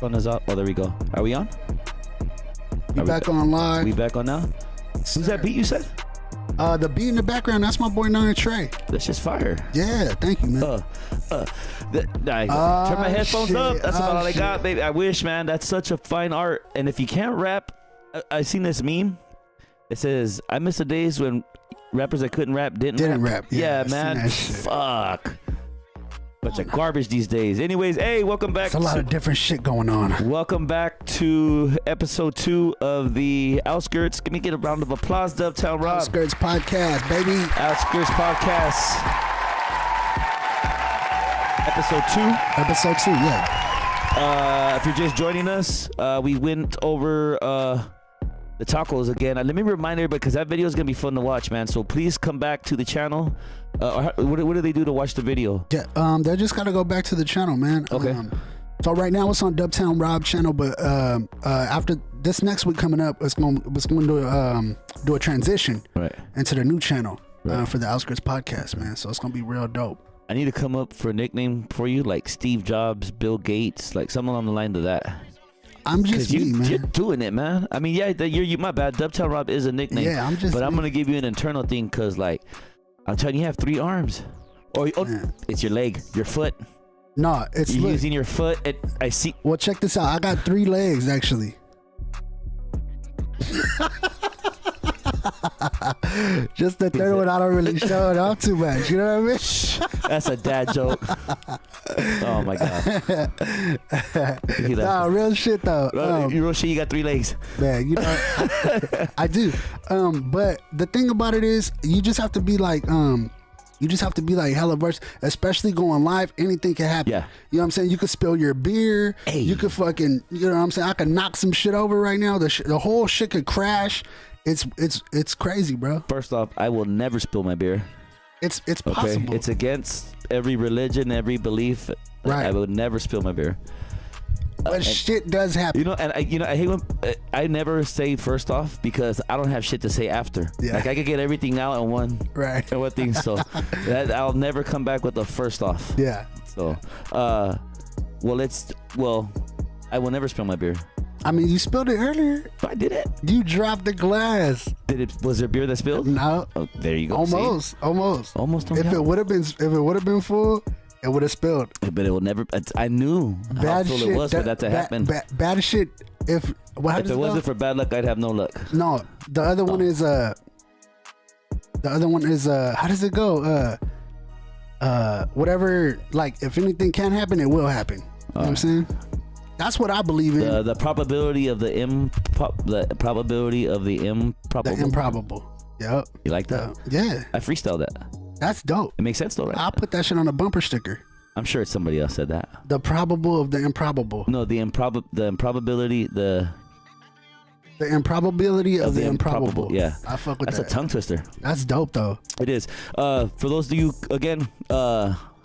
S2: Phone is up. Oh, there we go. Are we on?
S4: We back on live.
S2: We back on now? Who's that beat you said?
S4: The beat in the background, that's my boy Nine Trey.
S2: That's just fire.
S4: Yeah, thank you, man.
S2: Turn my headphones up. That's about all I got, baby. I wish, man. That's such a fine art. And if you can't rap, I seen this meme. It says, I miss the days when rappers that couldn't rap didn't rap.
S4: Yeah,
S2: man. Fuck. Bunch of garbage these days. Anyways, hey, welcome back.
S4: It's a lot of different shit going on.
S2: Welcome back to episode 2 of the Outskirts. Can we get a round of applause, Dubtown Rob?
S4: Outskirts Podcast, baby.
S2: Outskirts Podcast. Episode 2.
S4: Episode 2, yeah.
S2: If you're just joining us, we went over the tacos again. Let me remind everybody, because that video is going to be fun to watch, man. So please come back to the channel. What do they do to watch the video?
S4: Yeah, they just got to go back to the channel, man.
S2: Okay.
S4: So right now it's on Dubtown Rob channel, but after this next week coming up, it's going to do a transition into the new channel for the Outskirts Podcast, man. So it's going to be real dope.
S2: I need to come up for a nickname for you, like Steve Jobs, Bill Gates, like something along the line of that.
S4: I'm just me, man.
S2: You're doing it, man. I mean, yeah, you my bad. Dubtown Rob is a nickname.
S4: Yeah, I'm just.
S2: But I'm gonna give you an internal thing, cause like, I'm telling you, have 3 arms, or it's your leg, your foot.
S4: No, it's
S2: you're using your foot. I see.
S4: Well, check this out. I got 3 legs actually. Just the third one, I don't really show it off too much. You know what I mean?
S2: That's a dad joke. Oh my god.
S4: Nah, real shit though.
S2: Real shit. You got 3 legs,
S4: man. You know, I do. But the thing about it is, you just have to be like, hella versed, especially going live. Anything can happen.
S2: Yeah.
S4: You know what I'm saying? You could spill your beer.
S2: Hey.
S4: You could fucking, you know what I'm saying? I could knock some shit over right now. The whole shit could crash. It's crazy, bro.
S2: First off, I will never spill my beer.
S4: It's possible.
S2: Okay? It's against every religion, every belief.
S4: Right.
S2: I would never spill my beer.
S4: But shit does happen.
S2: You know, and I hate when I never say first off, because I don't have shit to say after.
S4: Yeah.
S2: Like I could get everything out in one thing. So that I'll never come back with the first off.
S4: Yeah.
S2: So, I will never spill my beer.
S4: I mean, you spilled it earlier.
S2: I did it.
S4: You dropped the glass.
S2: Was there beer that spilled?
S4: No.
S2: Oh, there you go.
S4: Almost. If it would have been full, it would have spilled.
S2: But it will never. I knew how full it was for that to happen.
S4: Bad shit. If it
S2: wasn't for bad luck, I'd have no luck.
S4: No, the other one is how does it go? Whatever. Like, if anything can happen, it will happen. You know what I'm saying? That's what I believe in.
S2: The probability of the improbable.
S4: The improbable. Yep.
S2: You like that?
S4: Yeah.
S2: I freestyled that.
S4: That's dope.
S2: It makes sense though, right?
S4: I'll put that shit on a bumper sticker.
S2: I'm sure somebody else said that.
S4: The probable of the improbable.
S2: No, the improbability. The
S4: improbability of the improbable.
S2: Yeah.
S4: I fuck with that.
S2: That's a tongue twister.
S4: That's dope though.
S2: It is. For those of you, again,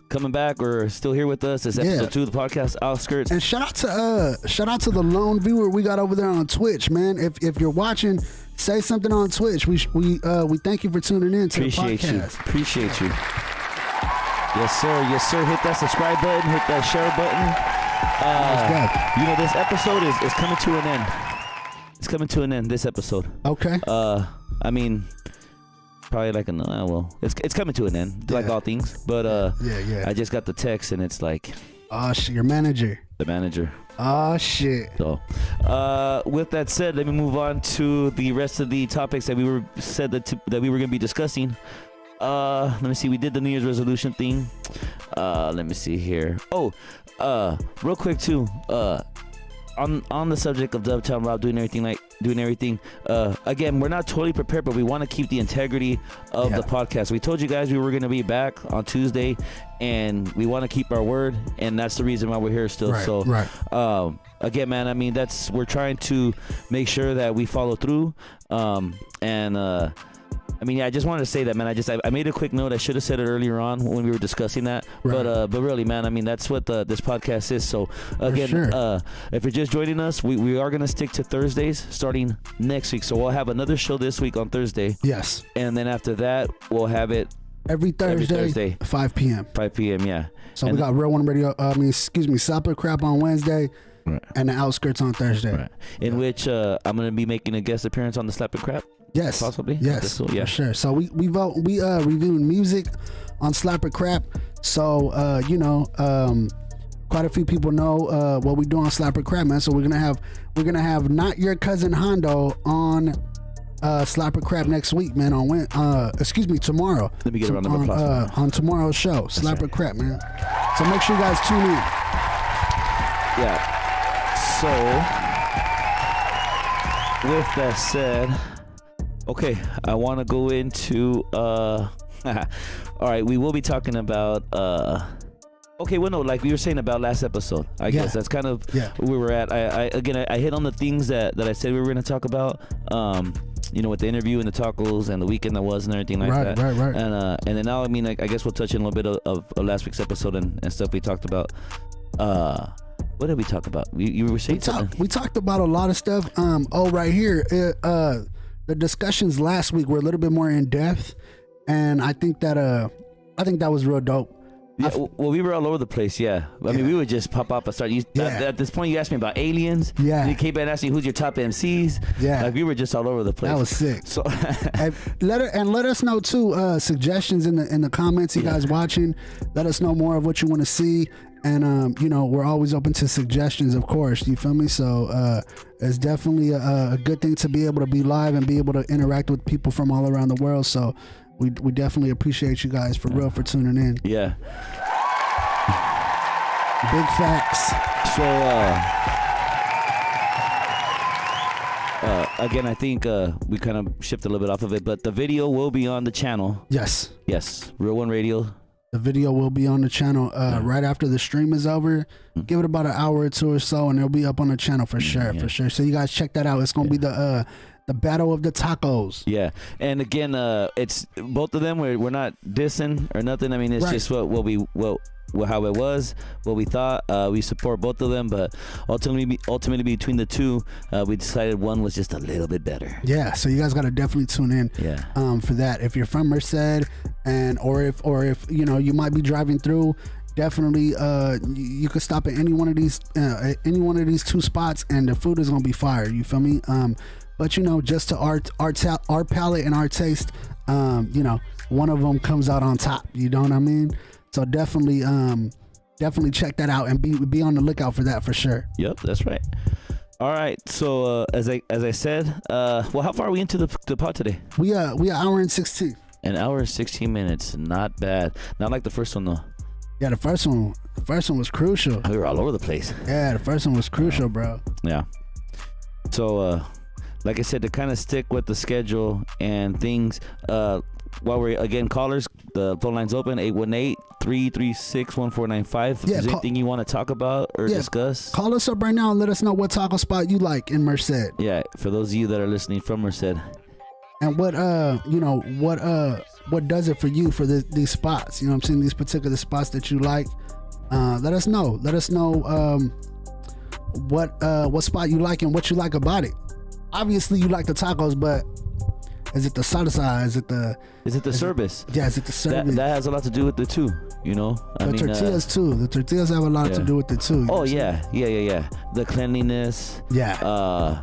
S2: coming back or still here with us, it's episode 2 of the podcast, Outskirts.
S4: And shout out to the lone viewer we got over there on Twitch, man. If you're watching, say something on Twitch. We thank you for tuning in to the podcast.
S2: Appreciate you. Yes sir. Hit that subscribe button. Hit that share button. You know, this episode is coming to an end. It's coming to an end. This episode.
S4: Okay.
S2: I mean, probably like it's coming to an end, like all things. But
S4: yeah.
S2: I just got the text and it's like,
S4: oh shit, your manager.
S2: The manager.
S4: Oh shit.
S2: So, with that said, let me move on to the rest of the topics that we were going to be discussing. Let me see. We did the New Year's resolution thing. Let me see here. Oh, real quick too. On the subject of Dubtown Rob doing everything. Again, we're not totally prepared, but we want to keep the integrity of the podcast. We told you guys we were going to be back on Tuesday, and we want to keep our word, and that's the reason why we're here still. Again, man, I mean, we're trying to make sure that we follow through, I mean, yeah, I just wanted to say that, man. I made a quick note. I should have said it earlier on when we were discussing that. Right. But really, man, I mean, that's what this podcast is. So again, if you're just joining us, we are gonna stick to Thursdays starting next week. So we'll have another show this week on Thursday.
S4: Yes.
S2: And then after that, we'll have it
S4: every Thursday. 5 p.m.
S2: 5 p.m. Yeah.
S4: So we got Real One Radio. Supper Crap on Wednesday. and the Outskirts on Thursday.
S2: Right. In which I'm gonna be making a guest appearance on the Slap and Crap.
S4: Yes,
S2: possibly.
S4: Yes,
S2: so, yeah,
S4: for sure. So we reviewing music on Slap or Crap. So quite a few people know what we do on Slap or Crap, man. So we're gonna have Not Your Cousin Hondo on Slap or Crap next week, man. Tomorrow.
S2: Let me get a round of applause
S4: on tomorrow's show, Slap or Crap, man. So make sure you guys tune in.
S2: Yeah. So with that said, okay, I want to go into all right, we will be talking about okay, well, no, like we were saying about last episode. I guess that's kind of where we were at. I hit on the things that I said we were going to talk about. With the interview and the tacos and the weekend that was and everything like that. Right. And then now, I mean, I guess we'll touch in a little bit of last week's episode and stuff we talked about. What did we talk about? You were saying something.
S4: We talked about a lot of stuff. Right here, the discussions last week were a little bit more in depth, and I think that was real dope.
S2: Yeah, well, we were all over the place. Yeah, I mean, we would just pop up and start. At this point, you asked me about aliens. Yeah, and you came back and asked me who's your top MCs. Yeah, like we were just all over the place.
S4: That was sick. So let us know too. Suggestions in the comments. You guys watching, let us know more of what you want to see. And we're always open to suggestions, of course. You feel me? So it's definitely a good thing to be able to be live and be able to interact with people from all around the world. So. We definitely appreciate you guys for real for tuning in.
S2: Yeah.
S4: Big facts.
S2: So again, I think we kind of shifted a little bit off of it, but the video will be on the channel.
S4: Yes.
S2: Real One Radio.
S4: The video will be on the channel right after the stream is over. Give it about an hour or two or so, and it'll be up on the channel for sure. So you guys check that out. It's gonna be the Battle of the Tacos.
S2: Yeah, and again, it's both of them. We're not dissing or nothing. I mean, it's just how it was, what we thought. We support both of them, but ultimately between the two, we decided one was just a little bit better.
S4: Yeah, so you guys got to definitely tune in. For that. If you're from Merced, or if you might be driving through. Definitely, you could stop at any one of these two spots, and the food is gonna be fire. You feel me? But just to our palate and our taste, one of them comes out on top. You know what I mean? So definitely check that out and be on the lookout for that for sure.
S2: Yep, that's right. All right. So as I said, how far are we into the pod today?
S4: We are hour and 16.
S2: An hour and 16 minutes. Not bad. Not like the first one though.
S4: Yeah, the first one was crucial.
S2: We were all over the place.
S4: Yeah, the first one was crucial, bro.
S2: Yeah. So, like I said, to kind of stick with the schedule and things, while we're, again, callers, the phone line's open, 818-336-1495. If there's anything you want to talk about or discuss.
S4: Call us up right now and let us know what taco spot you like in Merced.
S2: Yeah, for those of you that are listening from Merced.
S4: And what does it for you for these spots? You know what I'm saying? These particular spots that you like. Let us know. Let us know what spot you like and what you like about it. Obviously, you like the tacos, but is it the salsa? Is it the
S2: service?
S4: Is it the service?
S2: That has a lot to do with it too.
S4: Tortillas too. The tortillas have a lot to do with it too.
S2: Oh yeah. The cleanliness.
S4: Yeah.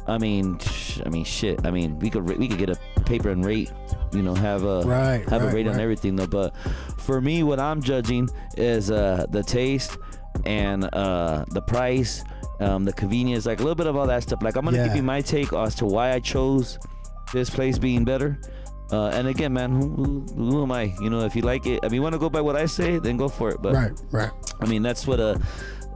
S2: I mean, shit. I mean, we could get a paper and rate. Have a rate on everything though. But for me, what I'm judging is the taste and the price, the convenience, like a little bit of all that stuff. Like I'm gonna give you my take as to why I chose this place being better. And again, man, who am I? If you like it, you want to go by what I say, then go for it. But
S4: right.
S2: I mean, that's what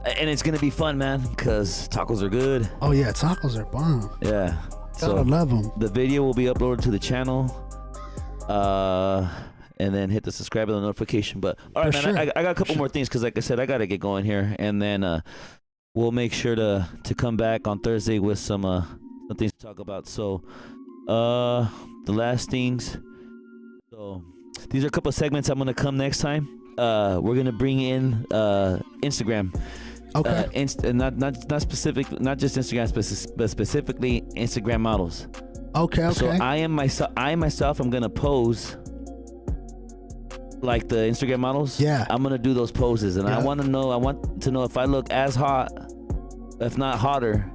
S2: and it's gonna be fun, man, because tacos are good.
S4: Oh yeah, tacos are bomb.
S2: Yeah,
S4: gotta love them.
S2: The video will be uploaded to the channel, and then hit the subscribe and the notification. But all right, man, sure. I got a couple more things because, like I said, I gotta get going here, and then we'll make sure to come back on Thursday with some things to talk about. So, the last things. So these are a couple of segments I'm gonna come next time. We're gonna bring in Instagram.
S4: Okay.
S2: Not just Instagram, but specifically Instagram models.
S4: Okay.
S2: So I myself, I'm gonna pose like the Instagram models.
S4: Yeah.
S2: I'm gonna do those poses, and I want to know if I look as hot if not hotter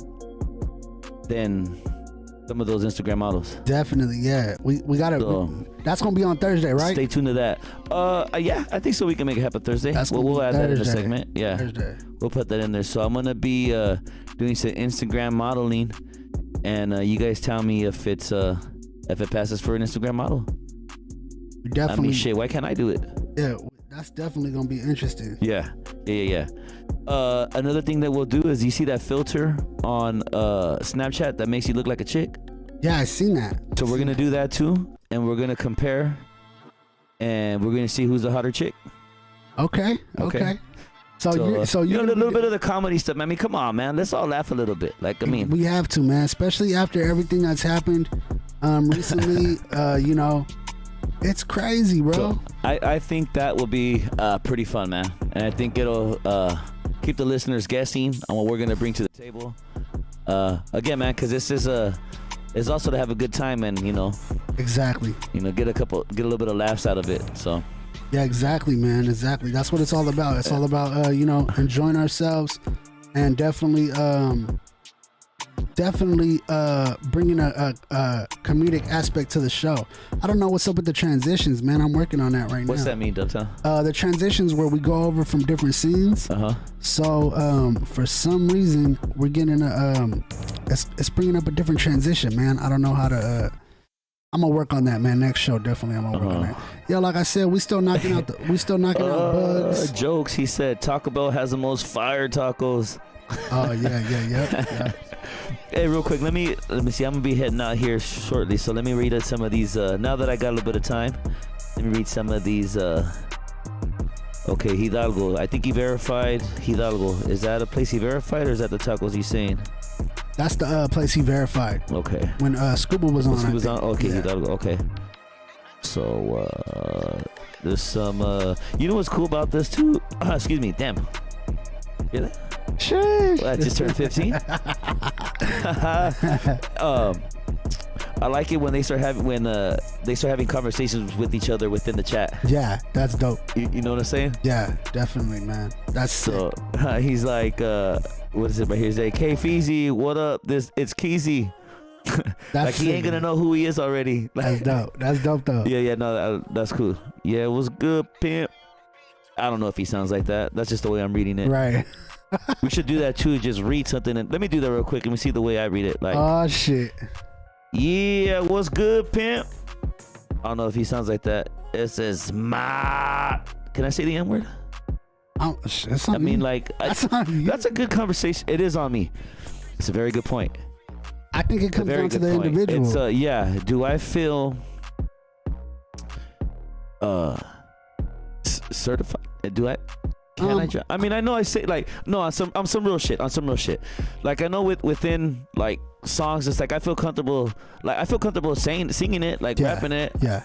S2: than some of those Instagram models.
S4: Definitely, yeah. We gotta. That's gonna be on Thursday, right?
S2: Stay tuned to that. Yeah, I think so. We can make it happen Thursday. We'll add that in the segment. Yeah, Thursday. We'll put that in there. So I'm gonna be doing some Instagram modeling, and you guys tell me if it passes for an Instagram model.
S4: Definitely.
S2: I mean, shit. Why can't I do it?
S4: Yeah, that's definitely gonna be interesting.
S2: Yeah. Another thing that we'll do is, you see that filter on Snapchat that makes you look like a chick?
S4: Yeah, I seen that.
S2: So we're gonna do that too, and we're gonna compare, and we're gonna see who's the hotter chick.
S4: Okay. So you
S2: know, a little bit of the comedy stuff. I mean, come on, man. Let's all laugh a little bit. Like, I mean,
S4: we have to, man. Especially after everything that's happened recently. You know, it's crazy, bro.
S2: So I think that will be pretty fun, man. And I think it'll keep the listeners guessing on what we're gonna bring to the table. Again, man, because this is it's also to have a good time, and
S4: exactly,
S2: get a little bit of laughs out of it. So
S4: yeah, exactly, man, exactly. That's what it's all about. It's all about enjoying ourselves, and definitely bringing a comedic aspect to the show. I don't know what's up with the transitions, man. I'm working on that right now.
S2: What's that mean, Dubtown?
S4: The transitions where we go over from different scenes. So for some reason we're getting it's bringing up a different transition, man. I don't know how to. I'm gonna work on that, man. Next show, definitely, I'm gonna work on that. Yeah, like I said, we still knocking out bugs.
S2: Jokes. He said Taco Bell has the most fire tacos.
S4: Oh yeah.
S2: Hey, real quick, let me see. I'm gonna be heading out here shortly, so let me read some of these. Now that I got a little bit of time, let me read some of these. Okay, Hidalgo. I think he verified Hidalgo. Is that a place he verified, or is that the tacos he's saying?
S4: That's the place he verified.
S2: Okay.
S4: When Scuba was on.
S2: Scuba was on. Okay, yeah. Hidalgo. Okay. So there's some. You know what's cool about this too? Excuse me. Damn. Hear that?
S4: Sure.
S2: I just turned 15. I like it when they start having conversations with each other within the chat.
S4: Yeah, that's dope.
S2: You know what I'm saying?
S4: Yeah, definitely, man. That's
S2: so. He's like, what is it right here? He's like, "Hey, Feezy, what up? It's Keezy." Like, he ain't gonna know who he is already.
S4: That's dope. That's dope though.
S2: Yeah. No, that's cool. Yeah, what's good, pimp? I don't know if he sounds like that. That's just the way I'm reading it.
S4: Right.
S2: We should do that too. Just read something, and let me do that real quick. Let me see the way I read it. Like,
S4: oh shit.
S2: Yeah, what's good, pimp? I don't know if he sounds like that. It says ma. Can I say the N word? I mean, like, that's a good conversation. It is on me. It's a very good point.
S4: I think it comes down to the individual.
S2: It's do I feel certified? Do I? Can I? I mean, I know I say, like, no, on some real shit. Like, I know within like songs, it's like I feel comfortable. Like, I feel comfortable singing it, like, rapping it.
S4: Yeah.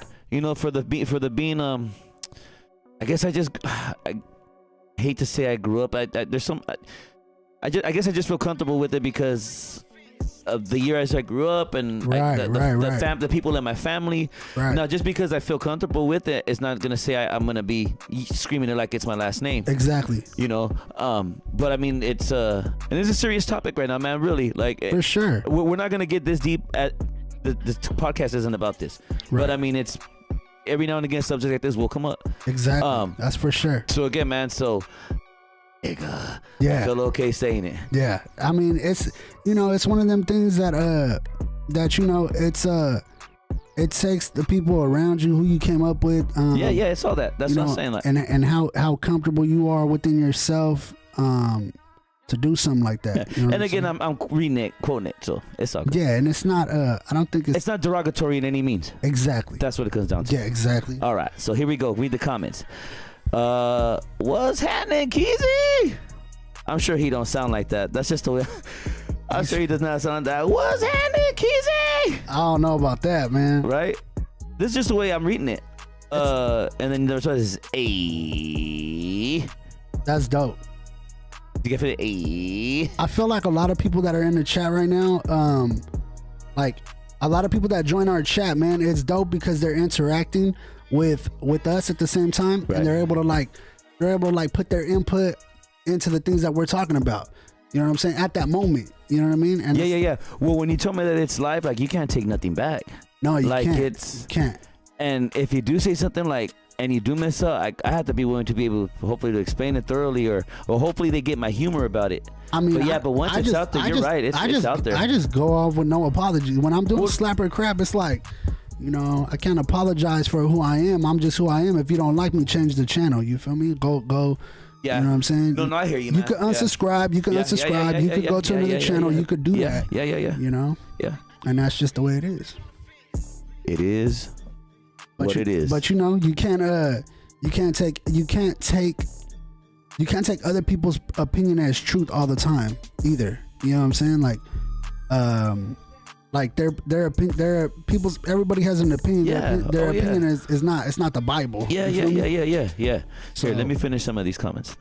S2: For the being I guess I hate to say I grew up. There's some. I guess I just feel comfortable with it because of the years I grew up and the people in my family.
S4: Right.
S2: Now, just because I feel comfortable with it, it's not gonna say I'm gonna be screaming it like it's my last name.
S4: Exactly.
S2: But I mean, it's and it's a serious topic right now, man. Really, like,
S4: for sure.
S2: We're not gonna get this deep. The podcast isn't about this.
S4: Right.
S2: But I mean, it's every now and again subjects like this will come up.
S4: Exactly. That's for sure.
S2: So again, man. I feel okay saying it.
S4: Yeah, I mean, it's it's one of them things that it takes the people around you who you came up with.
S2: It's all that. That's what I'm saying. Like,
S4: and how comfortable you are within yourself to do something like that.
S2: Yeah. And again, I'm reading it, quoting it, so it's all good.
S4: Yeah, and it's not. I don't think
S2: it's not derogatory in any means.
S4: Exactly.
S2: That's what it comes down to.
S4: Yeah, exactly.
S2: All right, so here we go. Read the comments. What's happening, Keezy? I'm sure he don't sound like that. That's just the way. I'm sure he does not sound like that. What's happening, Keezy?
S4: I don't know about that, man.
S2: Right? This is just the way I'm reading it. And then there's this A.
S4: That's dope.
S2: You get it? A.
S4: I feel like a lot of people that are in the chat right now, like a lot of people that join our chat, man, it's dope because they're interacting with us at the same time, right. And they're able to put their input into the things that we're talking about. You know what I'm saying? At that moment, you know what I mean? And
S2: yeah. Well, when you told me that it's live, like, you can't take nothing back.
S4: No, you
S2: like,
S4: can't.
S2: You
S4: can't.
S2: And if you do say something like, and you do mess up, I have to be willing to be able, hopefully, to explain it thoroughly, or hopefully they get my humor about it.
S4: I mean,
S2: but once it's out there, you're right. It's out there.
S4: I just go off with no apology. When I'm doing slapper crap, it's like, you know, I can't apologize for who I am. I'm just who I am. If you don't like me, change the channel. You feel me? Go.
S2: Yeah.
S4: You know what I'm saying?
S2: No, I hear you, man.
S4: You could unsubscribe. You could unsubscribe. You could go to another channel. You could do that.
S2: Yeah.
S4: You know?
S2: Yeah.
S4: And that's just the way it is.
S2: It is what it is.
S4: But you know, you can't take other people's opinion as truth all the time either. You know what I'm saying? Like their people's, everybody has an opinion.
S2: Yeah.
S4: Their opinion is not, it's not the Bible.
S2: Yeah. So, here, let me finish some of these comments.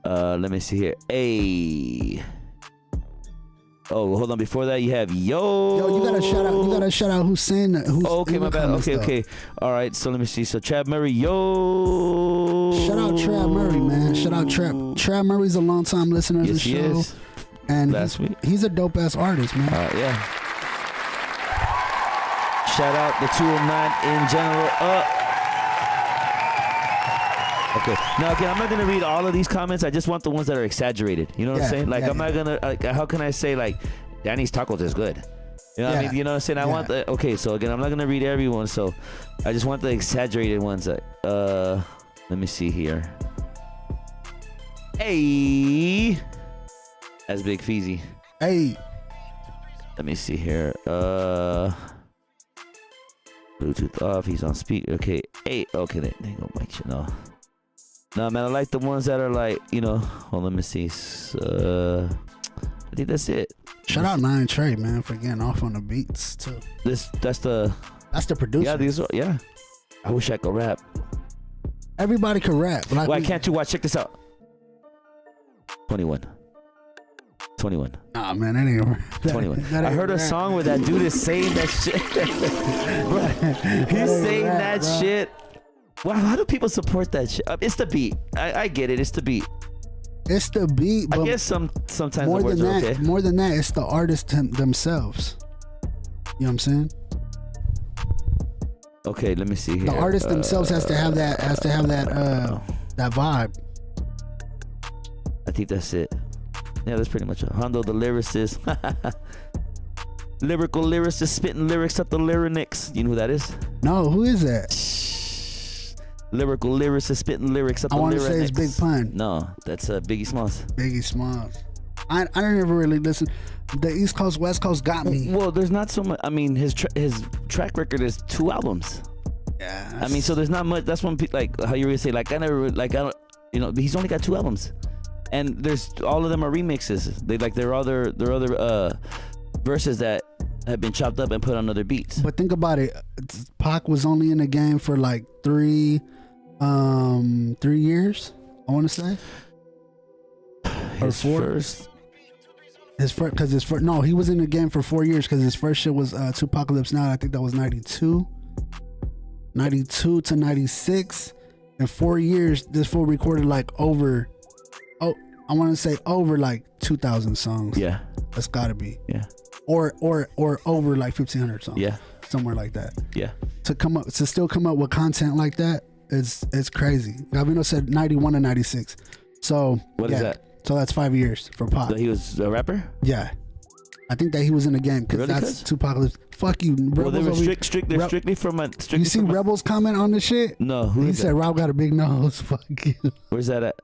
S2: Let me see here. Oh, hold on. Before that, you have yo.
S4: You gotta shout out who's saying that.
S2: Okay, my bad. Okay. All right. So let me see. So Trav Murray, yo.
S4: Shout out Trav Murray, man. Shout out Trav. Trav Murray's a long time listener to the show.
S2: Yes, he is.
S4: And he's a dope ass artist, man.
S2: Yeah. Shout out the 209 in general. Okay. Now, again, I'm not going to read all of these comments. I just want the ones that are exaggerated. You know what I'm saying? Like, I'm not going to, like, how can I say, like, Danny's Tacos is good? You know what I mean? You know what I'm saying? I want the, okay, so again, I'm not going to read everyone. So I just want the exaggerated ones. Let me see here. Hey. That's Big Feezy.
S4: Hey.
S2: Let me see here. Bluetooth off. He's on speaker. Okay. Hey. Okay. They go make sure. No, man. I like the ones that are like, you know. Hold on. Let me see. I think that's it.
S4: Shout out Nine Trey, man, for getting off on the beats too.
S2: That's the producer. Yeah. These are. Yeah. I wish I could rap.
S4: Everybody could rap. Like
S2: why can't you watch? Check this out. 21.
S4: Nah, man, that ain't
S2: 21. I heard a song where that dude is saying that shit. He's saying that shit. Wow, how do people support that shit? It's the beat. I get it. It's the beat.
S4: It's the beat. But
S2: I guess sometimes
S4: more
S2: the words
S4: than
S2: are
S4: that,
S2: okay.
S4: More than that, it's the artists themselves. You know what I'm saying?
S2: Okay, let me see here.
S4: The artist themselves has to have that that vibe.
S2: I think that's it. Yeah, that's pretty much it. Hondo the lyricist. Lyrical lyricist spitting lyrics up the larynx. You know who that is?
S4: No, who is that?
S2: Lyrical lyricist spitting lyrics up the larynx.
S4: I want to say it's Big Pun.
S2: No, that's Biggie Smalls.
S4: Biggie Smalls. I didn't ever really listen. The East Coast, West Coast got me.
S2: Well, there's not so much. I mean, his track record is 2 albums.
S4: Yeah.
S2: I mean, so there's not much. That's when like how you really say like I don't, you know, he's only got 2 albums. And there's all of them are remixes. They're other verses that have been chopped up and put on other beats.
S4: But think about it. Pac was only in the game for like 3 years. I want to say.
S2: His
S4: 4.
S2: First.
S4: No, he was in the game for 4 years because his first shit was Tupacalypse Now. I think that was 92 to 96. In 4 years, this fool recorded like over. I want to say over like 2,000 songs.
S2: Yeah,
S4: that's gotta be.
S2: Yeah,
S4: or over like 1,500 songs.
S2: Yeah,
S4: somewhere like that.
S2: Yeah,
S4: to still come up with content like that is crazy. Gavino said 91 to 96. So
S2: what is that?
S4: So that's 5 years for Pac.
S2: So he was a rapper.
S4: Yeah, I think that he was in the game because that's Tupac. Fuck you.
S2: Well, they were strictly from a.
S4: You see Rebels comment on the shit?
S2: No,
S4: he said Rob got a big nose. Fuck you.
S2: Where's that at?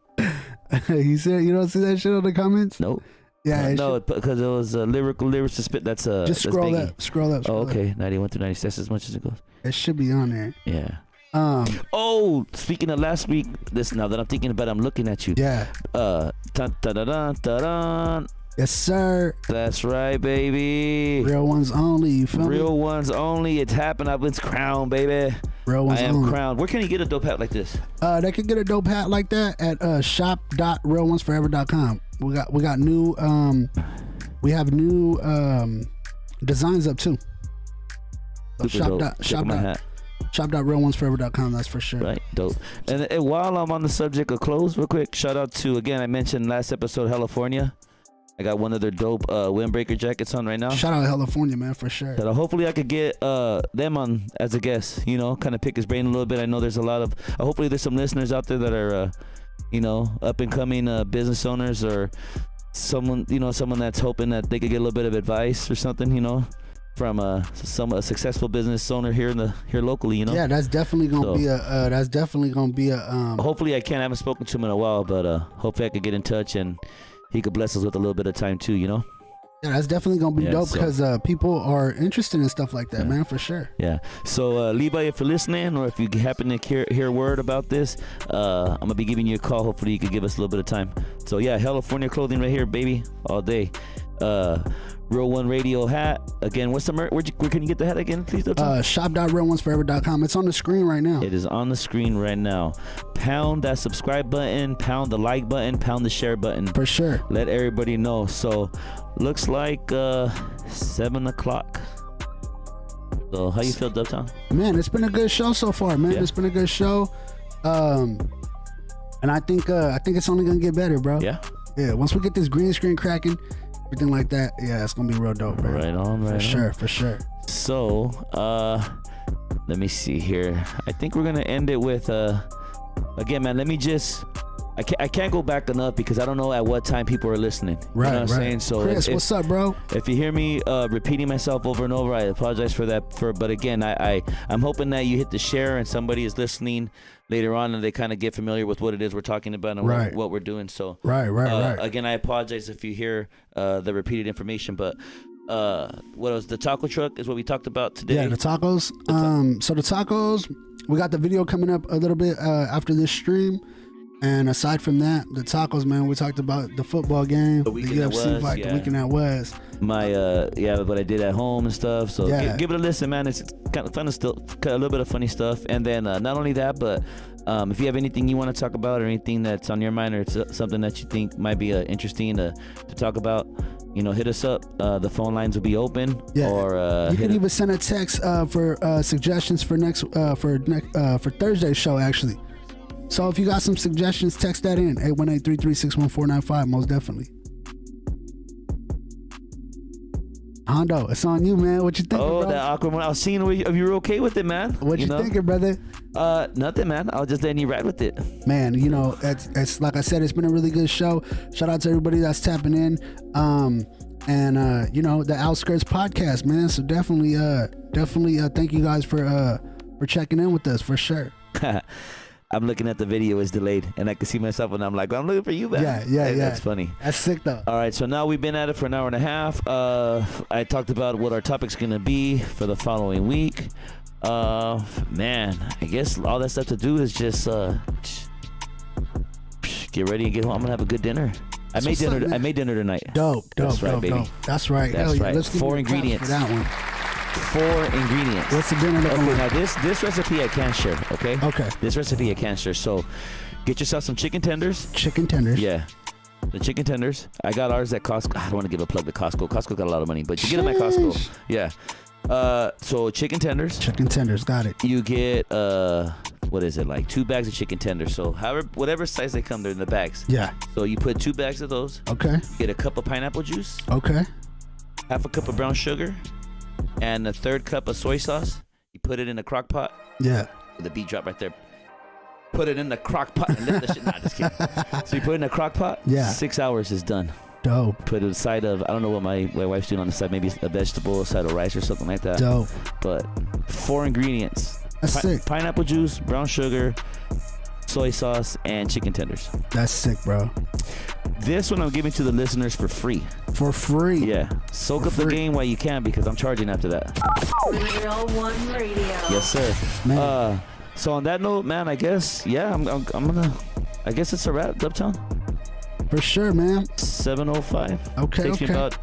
S4: He said, you don't see that shit on the comments?
S2: Nope.
S4: Yeah.
S2: No, because it was lyrical lyrics to spit. That's
S4: just scroll up. Scroll up.
S2: Oh, okay. 91 through 96, as much as it goes.
S4: It should be on there.
S2: Yeah. Oh, speaking of last week, now that I'm thinking about it, I'm looking at you.
S4: Yeah. Yes, sir.
S2: That's right, baby.
S4: Real ones only. You feel me?
S2: Real ones only. It's happened. I've been crowned, baby.
S4: Real ones
S2: I am
S4: only.
S2: crowned. Where can you get a dope hat like this?
S4: They can get a dope hat like that at shop.realonesforever.com. We got new we have new designs up too. So shop.realonesforever.com, that's for sure.
S2: Right, dope. And while I'm on the subject of clothes, real quick, shout out to, again, I mentioned last episode, California. I got one of their dope windbreaker jackets on right now.
S4: Shout out California, man, for sure.
S2: So hopefully I could get them on as a guest, you know, kind of pick his brain a little bit. I know there's a lot of, hopefully there's some listeners out there that are, you know, up and coming business owners or someone that's hoping that they could get a little bit of advice or something, you know, from a successful business owner here locally, you know.
S4: Yeah, that's definitely gonna be a
S2: hopefully I haven't spoken to him in a while, but hopefully I could get in touch and he could bless us with a little bit of time too, you know.
S4: Yeah, that's definitely gonna be dope because people are interested in stuff like that, man, for sure.
S2: Yeah. So Levi, if you're listening or if you happen to hear word about this, I'm gonna be giving you a call. Hopefully you could give us a little bit of time. So yeah, California clothing right here, baby, all day. Real One Radio hat. Again, what's the where can you get the hat again, please?
S4: Shop.realonesforever.com. It's on the screen right now.
S2: It is on the screen right now. Pound that subscribe button, pound the like button, pound the share button.
S4: For sure.
S2: Let everybody know. So, looks like 7 o'clock. So, how you feel, Dubtown?
S4: Man, it's been a good show so far, man.
S2: Yeah.
S4: It's been a good show. And I think it's only gonna get better, bro.
S2: Yeah.
S4: Yeah. Once we get this green screen cracking, everything like that, yeah, it's gonna be real dope, bro.
S2: Right on, right on.
S4: For sure.
S2: So, let me see here. I think we're gonna end it with again, man. Let me just. I can't go back enough because I don't know at what time people are listening.
S4: Right,
S2: you know what I'm saying? So
S4: Chris, what's up, bro?
S2: If you hear me repeating myself over and over, I apologize for that. But again, I'm hoping that you hit the share and somebody is listening later on and they kind of get familiar with what it is we're talking about and what we're doing. So
S4: right.
S2: Again, I apologize if you hear the repeated information, but what was the taco truck is what we talked about today.
S4: Yeah, the tacos. So the tacos, we got the video coming up a little bit after this stream. And aside from that, the tacos, man, we talked about the football game, the UFC fight, the weekend that was.
S2: My, what I did at home and stuff. So give it a listen, man. It's kind of fun to still, a little bit of funny stuff. And then not only that, but if you have anything you want to talk about or anything that's on your mind or it's something that you think might be interesting to talk about, you know, hit us up. The phone lines will be open. Yeah. Or
S4: you can even send a text for suggestions for for Thursday's show, actually. So if you got some suggestions, text that in 818-336-1495. Most definitely. Hondo, it's on you, man. What you thinking, bro?
S2: That awkward one. I was seeing if you were okay with it, man.
S4: What you thinking, brother?
S2: Nothing, man. I was just letting you ride with it.
S4: Man, you know, it's like I said, it's been a really good show. Shout out to everybody that's tapping in. And you know, the Outskirts Podcast, man. So definitely thank you guys for checking in with us for sure.
S2: I'm looking at the video, it's delayed, and I can see myself, and I'm like, I'm looking for you, man.
S4: Yeah.
S2: That's funny.
S4: That's sick, though.
S2: All right, so now we've been at it for an hour and a half. I talked about what our topic's going to be for the following week. Man, I guess all that stuff to do is just get ready and get home. I'm going to have a good dinner. I made dinner tonight.
S4: Dope.
S2: That's right, baby.
S4: Dope. That's right.
S2: That's right.
S4: Let's
S2: 4 ingredients.
S4: For that one.
S2: 4 ingredients.
S4: What's the dinner looking like?
S2: Now this recipe I can share, okay?
S4: Okay.
S2: This recipe I can share. So get yourself some chicken tenders.
S4: Chicken tenders.
S2: Yeah. The chicken tenders. I got ours at Costco. I don't want to give a plug to Costco. Costco got a lot of money, but you get them at Costco. Yeah. So chicken tenders.
S4: Chicken tenders, got it.
S2: You get what is it, like 2 bags of chicken tenders. So whatever size they come, they're in the bags.
S4: Yeah.
S2: So you put 2 bags of those.
S4: Okay.
S2: Get a cup of pineapple juice.
S4: Okay.
S2: Half a cup of brown sugar. And a 1/3 cup of soy sauce. You put it in a crock pot.
S4: Yeah.
S2: With the beat drop right there. Put it in the crock pot and let the shit. Nah, just kidding. So you put it in a crock pot.
S4: Yeah.
S2: 6 hours is done.
S4: Dope.
S2: Put it aside of, I don't know what my wife's doing on the side. Maybe a vegetable, a side of rice or something like that.
S4: Dope.
S2: But 4 ingredients.
S4: That's sick.
S2: Pineapple juice, brown sugar, soy sauce, and chicken tenders.
S4: That's sick, bro.
S2: This one I'm giving to the listeners for free.
S4: For free?
S2: Yeah. Soak up the game while you can because I'm charging after that.
S3: Real One Radio.
S2: Yes, sir.
S4: Man.
S2: So on that note, man, I guess, yeah, I'm gonna, I guess it's a wrap, Dubtown.
S4: For sure, man.
S2: 7:05.
S4: Okay,
S2: Takes me about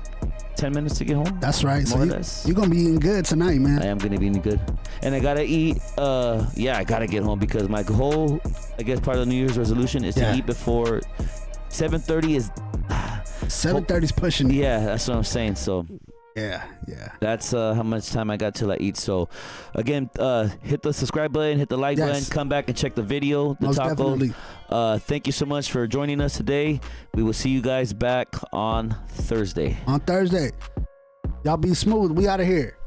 S2: 10 minutes to get home.
S4: That's right.
S2: More or less.
S4: You're going to be eating good tonight, man.
S2: I am going to be eating good. And I got to eat, I got to get home because my whole, I guess, part of the New Year's resolution is to eat before 7:30 is...
S4: 7:30 is pushing.
S2: Yeah, that's what I'm saying. So...
S4: Yeah.
S2: That's how much time I got till I eat. So, again, hit the subscribe button, hit the like button, come back and check the video, the
S4: Most
S2: taco.
S4: definitely.
S2: Thank you so much for joining us today. We will see you guys back on Thursday.
S4: Y'all be smooth. We out of here.